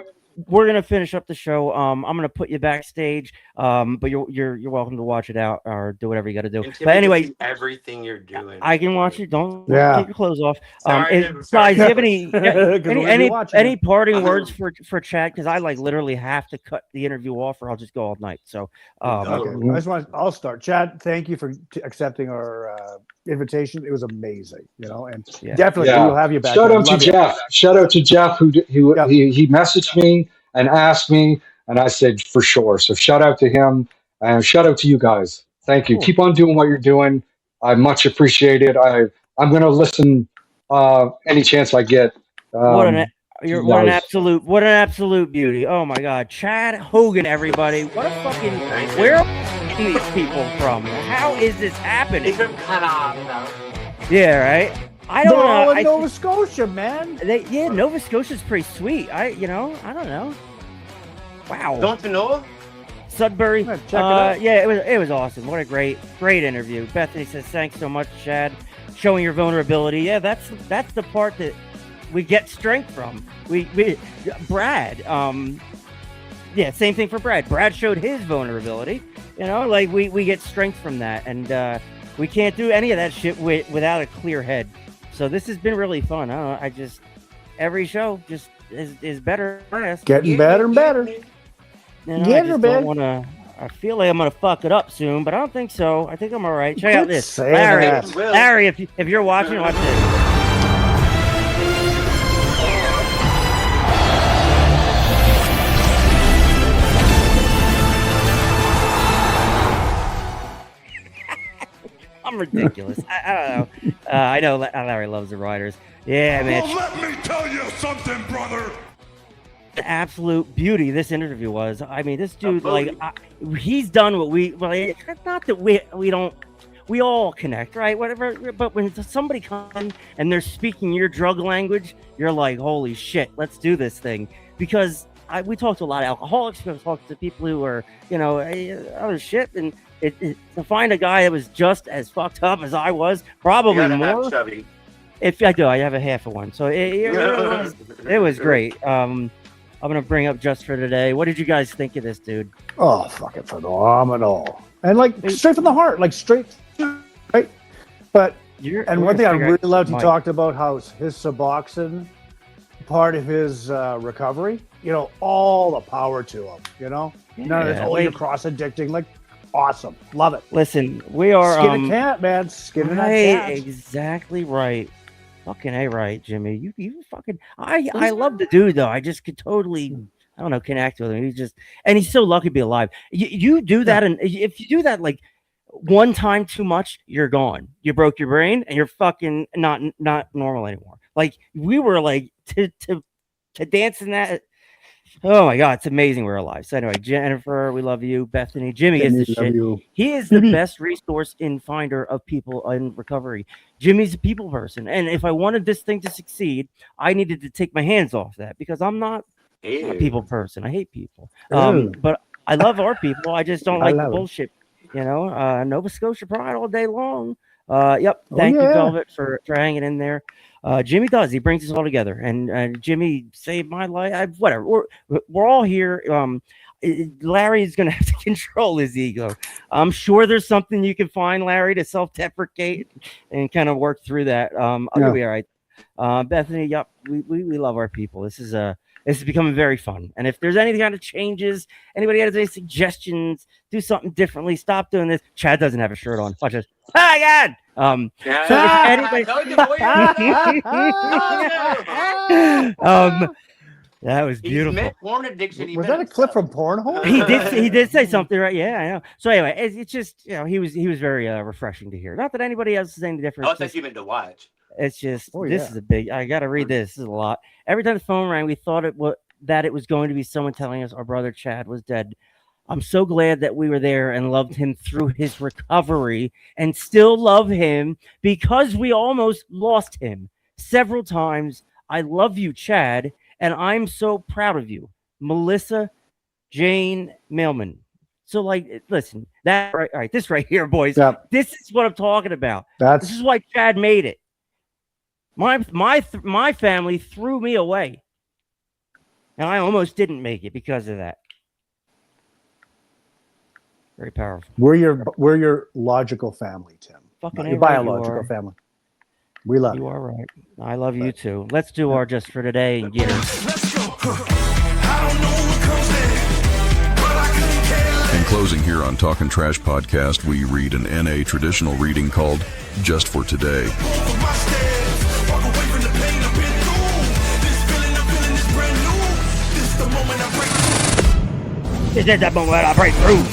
We're gonna finish up the show. I'm gonna put you backstage. But you're welcome to watch it out or do whatever you got to do. But anyway, everything you're doing. I can watch it. Don't Yeah. take your clothes off. Sorry, Guys, do you have any 'Cause we're gonna be watching any it. parting words for Chad? Because I like literally have to cut the interview off, or I'll just go all night. So Okay. I'll start. Chad, thank you for accepting our invitation. It was amazing, you know, and Yeah. definitely Yeah. we'll have you back. Shout I out to love you. Jeff. Shout out to Jeff who Yeah. he messaged me and asked me, and I said for sure. So shout out to him and shout out to you guys. Thank you. Cool. Keep on doing what you're doing. I much appreciate it. I'm going to listen any chance I get. what an nice. what an absolute beauty. Oh my God, Chad Hogan, everybody. What a fucking where are these people from? How is this happening? From Canada. Yeah, right. I They're don't all know. in Nova Scotia, man. Nova Scotia's pretty sweet. I don't know. Wow. Don't you know? Sudbury. Yeah, check it out. Yeah, it was awesome. What a great interview. Bethany says, "Thanks so much, Chad, showing your vulnerability." Yeah, that's the part that we get strength from. We Brad. Yeah, same thing for Brad. Brad showed his vulnerability. You know, like we get strength from that, and we can't do any of that shit without a clear head. So this has been really fun. I just every show just is better. Getting better and better. You know, Get I her, just babe. don't wanna. I feel like I'm gonna fuck it up soon, but I don't think so. I think I'm all right. Check out Quit this, saying Larry. that. Larry, if you're watching, watch this. I'm ridiculous. I don't know. I know Larry loves the Riders. Yeah, man. Well, let me tell you something, brother. Absolute beauty this interview was. I mean, this dude, like, he's done what we. Well, it's not that we don't. We all connect, right? Whatever. But when somebody comes and they're speaking your drug language, you're like, holy shit, let's do this thing. Because we talk to a lot of alcoholics. We talk to people who are, other shit, and to find a guy that was just as fucked up as I was, probably more. If I do, I have a half of one. So it was great. I'm gonna bring up just for today. What did you guys think of this, dude? Oh, fucking phenomenal! And like straight from the heart, like straight, right? But one thing I really loved, he talked about how his Suboxone part of his recovery. All the power to him. None of this. Oh, you're cross addicting. Like, awesome, love it. Listen, we are skin a cat, man. Skin a cat. Exactly right. Fucking A right, Jimmy. You fucking I love the dude though. I just could totally connect with him. He's so lucky to be alive. You do that, and if you do that like one time too much, you're gone. You broke your brain and you're fucking not normal anymore. Like we were like to dance in that. Oh my God, it's amazing we're alive. So anyway, Jennifer, we love you. Bethany, Jimmy is the shit. He is the best resource in finder of people in recovery. Jimmy's a people person. And if I wanted this thing to succeed, I needed to take my hands off that because I'm not a people person. I hate people. But I love our people. I just don't like the bullshit. Nova Scotia pride all day long. Yep. Thank you, Velvet, for hanging in there. Jimmy does. He brings us all together, and Jimmy saved my life. Whatever. We're all here. Larry is going to have to control his ego. I'm sure there's something you can find, Larry, to self-deprecate and kind of work through that. I'll be all right. Bethany, yep. We love our people. This is becoming very fun. And if there's any kind of changes, anybody has any suggestions, do something differently. Stop doing this. Chad doesn't have a shirt on. Watch this. Oh my God. That was beautiful. Porn addiction. Was that a clip from Pornhole? He did say something, right? Yeah, I know. So anyway, it's just he was very refreshing to hear. Not that anybody else is any different. Oh, it's you meant to watch. It's just this is a big. I got to read this. This is a lot. Every time the phone rang, we thought it was going to be someone telling us our brother Chad was dead. I'm so glad that we were there and loved him through his recovery and still love him because we almost lost him several times. I love you, Chad, and I'm so proud of you. Melissa Jane Mailman. So, listen, that right, this right here, boys. Yep. This is what I'm talking about. This is why Chad made it. My family threw me away, and I almost didn't make it because of that. Very powerful. We're your logical family, Tim. Fucking your biological family. We love you. You are right. I love you too. Let's do our just for today and get it. Let's go. I don't know what comes in, but I couldn't care less. In closing here on Talkin' Trash Podcast, we read an NA traditional reading called Just for Today. Is that the moment I break through?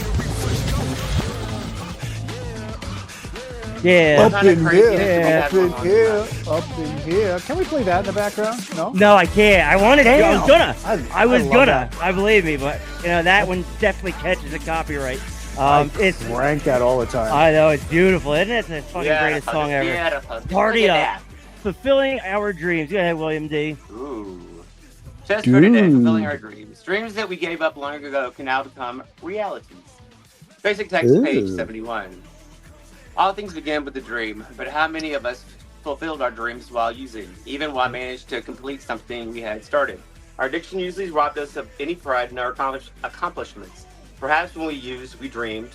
Yeah. Up in here. Can we play that in the background? No, I can't. I wanted to. I was gonna. I believe me, but that one definitely catches a copyright. It's rank that all the time. I know, it's beautiful, isn't it? It's the fucking greatest song ever. Party up. Fulfilling our dreams. Go ahead, William D. Ooh. Just for today, fulfilling our dreams. Dreams that we gave up long ago can now become realities. Basic text, page 71. All things begin with a dream, but how many of us fulfilled our dreams while using, even while managed to complete something we had started? Our addiction usually robbed us of any pride in our accomplishments. Perhaps when we used, we dreamed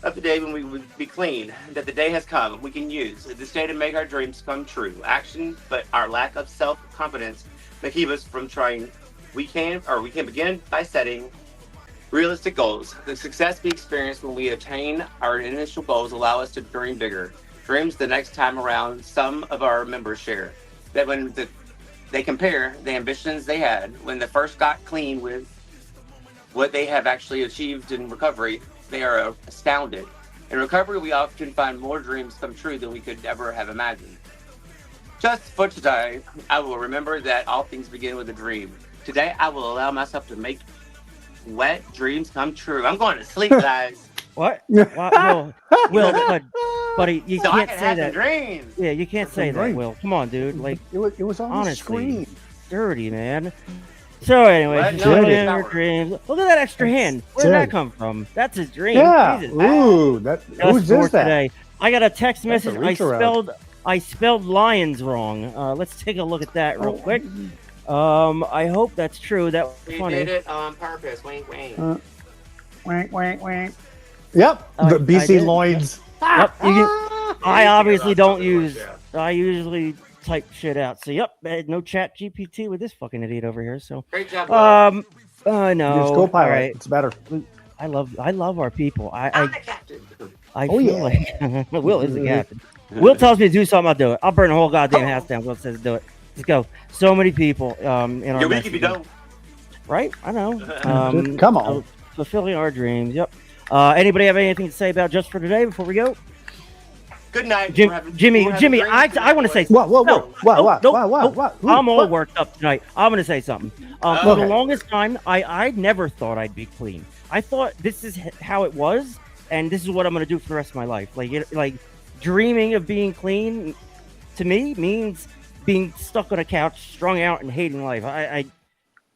of the day when we would be clean, that the day has come, we can use this day to make our dreams come true. Action, but our lack of self-confidence may keep us from trying. We can begin by setting realistic goals. The success we experience when we attain our initial goals allow us to dream bigger. Dreams the next time around, some of our members share that when they compare the ambitions they had when they first got clean with what they have actually achieved in recovery, they are astounded. In recovery, we often find more dreams come true than we could ever have imagined. Just for today, I will remember that all things begin with a dream. Today, I will allow myself to make wet dreams come true. I'm going to sleep, guys. What? Will, buddy, you can't say that. Dreams. Yeah, you can't say that, Will. Come on, dude. Like it was on the screen. Dirty, man. So anyway, What? she's No, living it's in her not. dreams. Look at that extra hand. Where did Ted. that come from? That's his dream. Yeah. Jesus. Ooh, that. Just Who's for is that? today. I got a text That's a message. reach around. I spelled lions wrong. Let's take a look at that real quick. I hope that's true. That was We funny. did it on purpose. Wink, wink. Wank, wank, wank. Yep. I The BC did. loins. Yep, you can- I obviously don't use. Yeah. I usually type shit out. So yep, no chat GPT with this fucking idiot over here. So Great job. Will. no. Use All Copilot. right. It's better. I love our people. I'm the captain. I Oh, feel like Will is the captain. Will tells me to do something, I'll do it. I'll burn the whole goddamn house down. Will says do it. Let's go. So many people in our Your week if you messaging. don't. Right? I know. Come on. Fulfilling our dreams. Yep. Anybody have anything to say about just for today before we go? Good night. Jimmy, We're having Jimmy, drinks I tonight, want to say boys. What? What? No, What? no, What? I'm all worked up tonight. I'm going to say something. For the Okay. longest time, I never thought I'd be clean. I thought this is how it was, and this is what I'm going to do for the rest of my life. Like dreaming of being clean, to me, means being stuck on a couch, strung out, and hating life.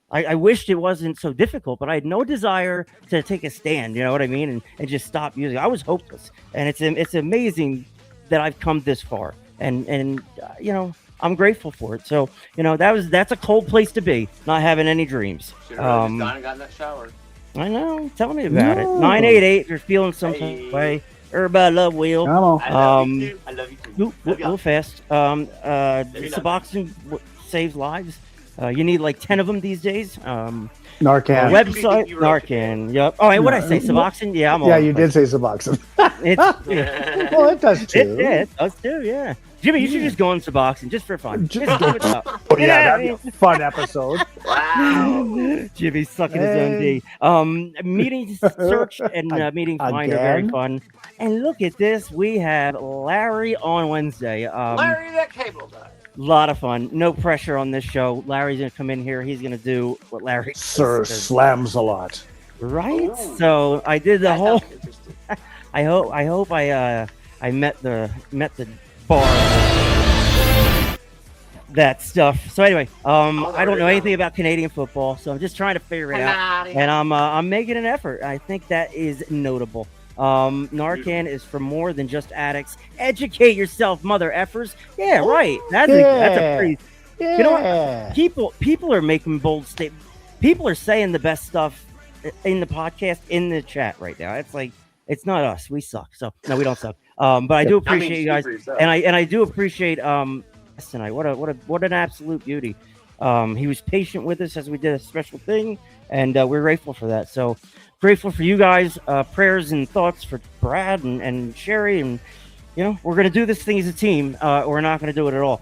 I wished it wasn't so difficult, but I had no desire to take a stand. You know what I mean? And just stop using it. I was hopeless, and it's amazing that I've come this far, and I'm grateful for it. So that's a cold place to be, not having any dreams. Should've really just gone and got in that shower. I know. Tell me about it. No. 988. If you're feeling some Hey. way, everybody love Will. Come on. I love you too. I love you too. Love y'all. Real fast. Suboxone saves lives. You need like 10 of them these days. Narcan. Website You wrote it. Narcan. Yep. Oh, wait, what did I say? Suboxone? Yeah, I'm all Yeah, over you the did say Suboxone. place. Well, it does too. It does too, yeah. Jimmy, you should just go on Suboxone just for fun. Just give it up. Oh, yeah, that'd be a fun episode. Wow. Jimmy's sucking his own D. Meeting search and meeting find are very Again? fun. And look at this. We have Larry on Wednesday. Larry that cable guy. Lot of fun. No pressure on this show. Larry's going to come in here. He's going to do what Larry Sir does. slams a lot. Right? Ooh. So I did the That whole... sounds interesting. I hope I met the bar. That stuff. So anyway, I don't know anything about Canadian football, so I'm just trying to figure it out, and I'm making an effort. I think that is notable. Narcan is for more than just addicts. Educate yourself, mother effers. Yeah, right. That's a pretty. Yeah. You know what? People are making bold statements. People are saying the best stuff in the podcast, in the chat right now. It's like, it's not us. We suck. So no, we don't suck. But I do appreciate you guys, and I do appreciate tonight. What an absolute beauty. He was patient with us as we did a special thing, and we're grateful for that. So grateful for you guys. Prayers and thoughts for Brad and Sherry, and we're gonna do this thing as a team, or we're not gonna do it at all.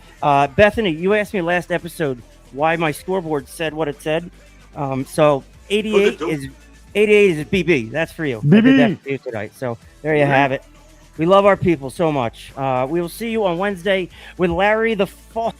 Bethany, you asked me last episode why my scoreboard said what it said. So 88 is BB. That's for you. BB. I did that for you tonight. So there you have it. We love our people so much. We will see you on Wednesday with Larry the Fall.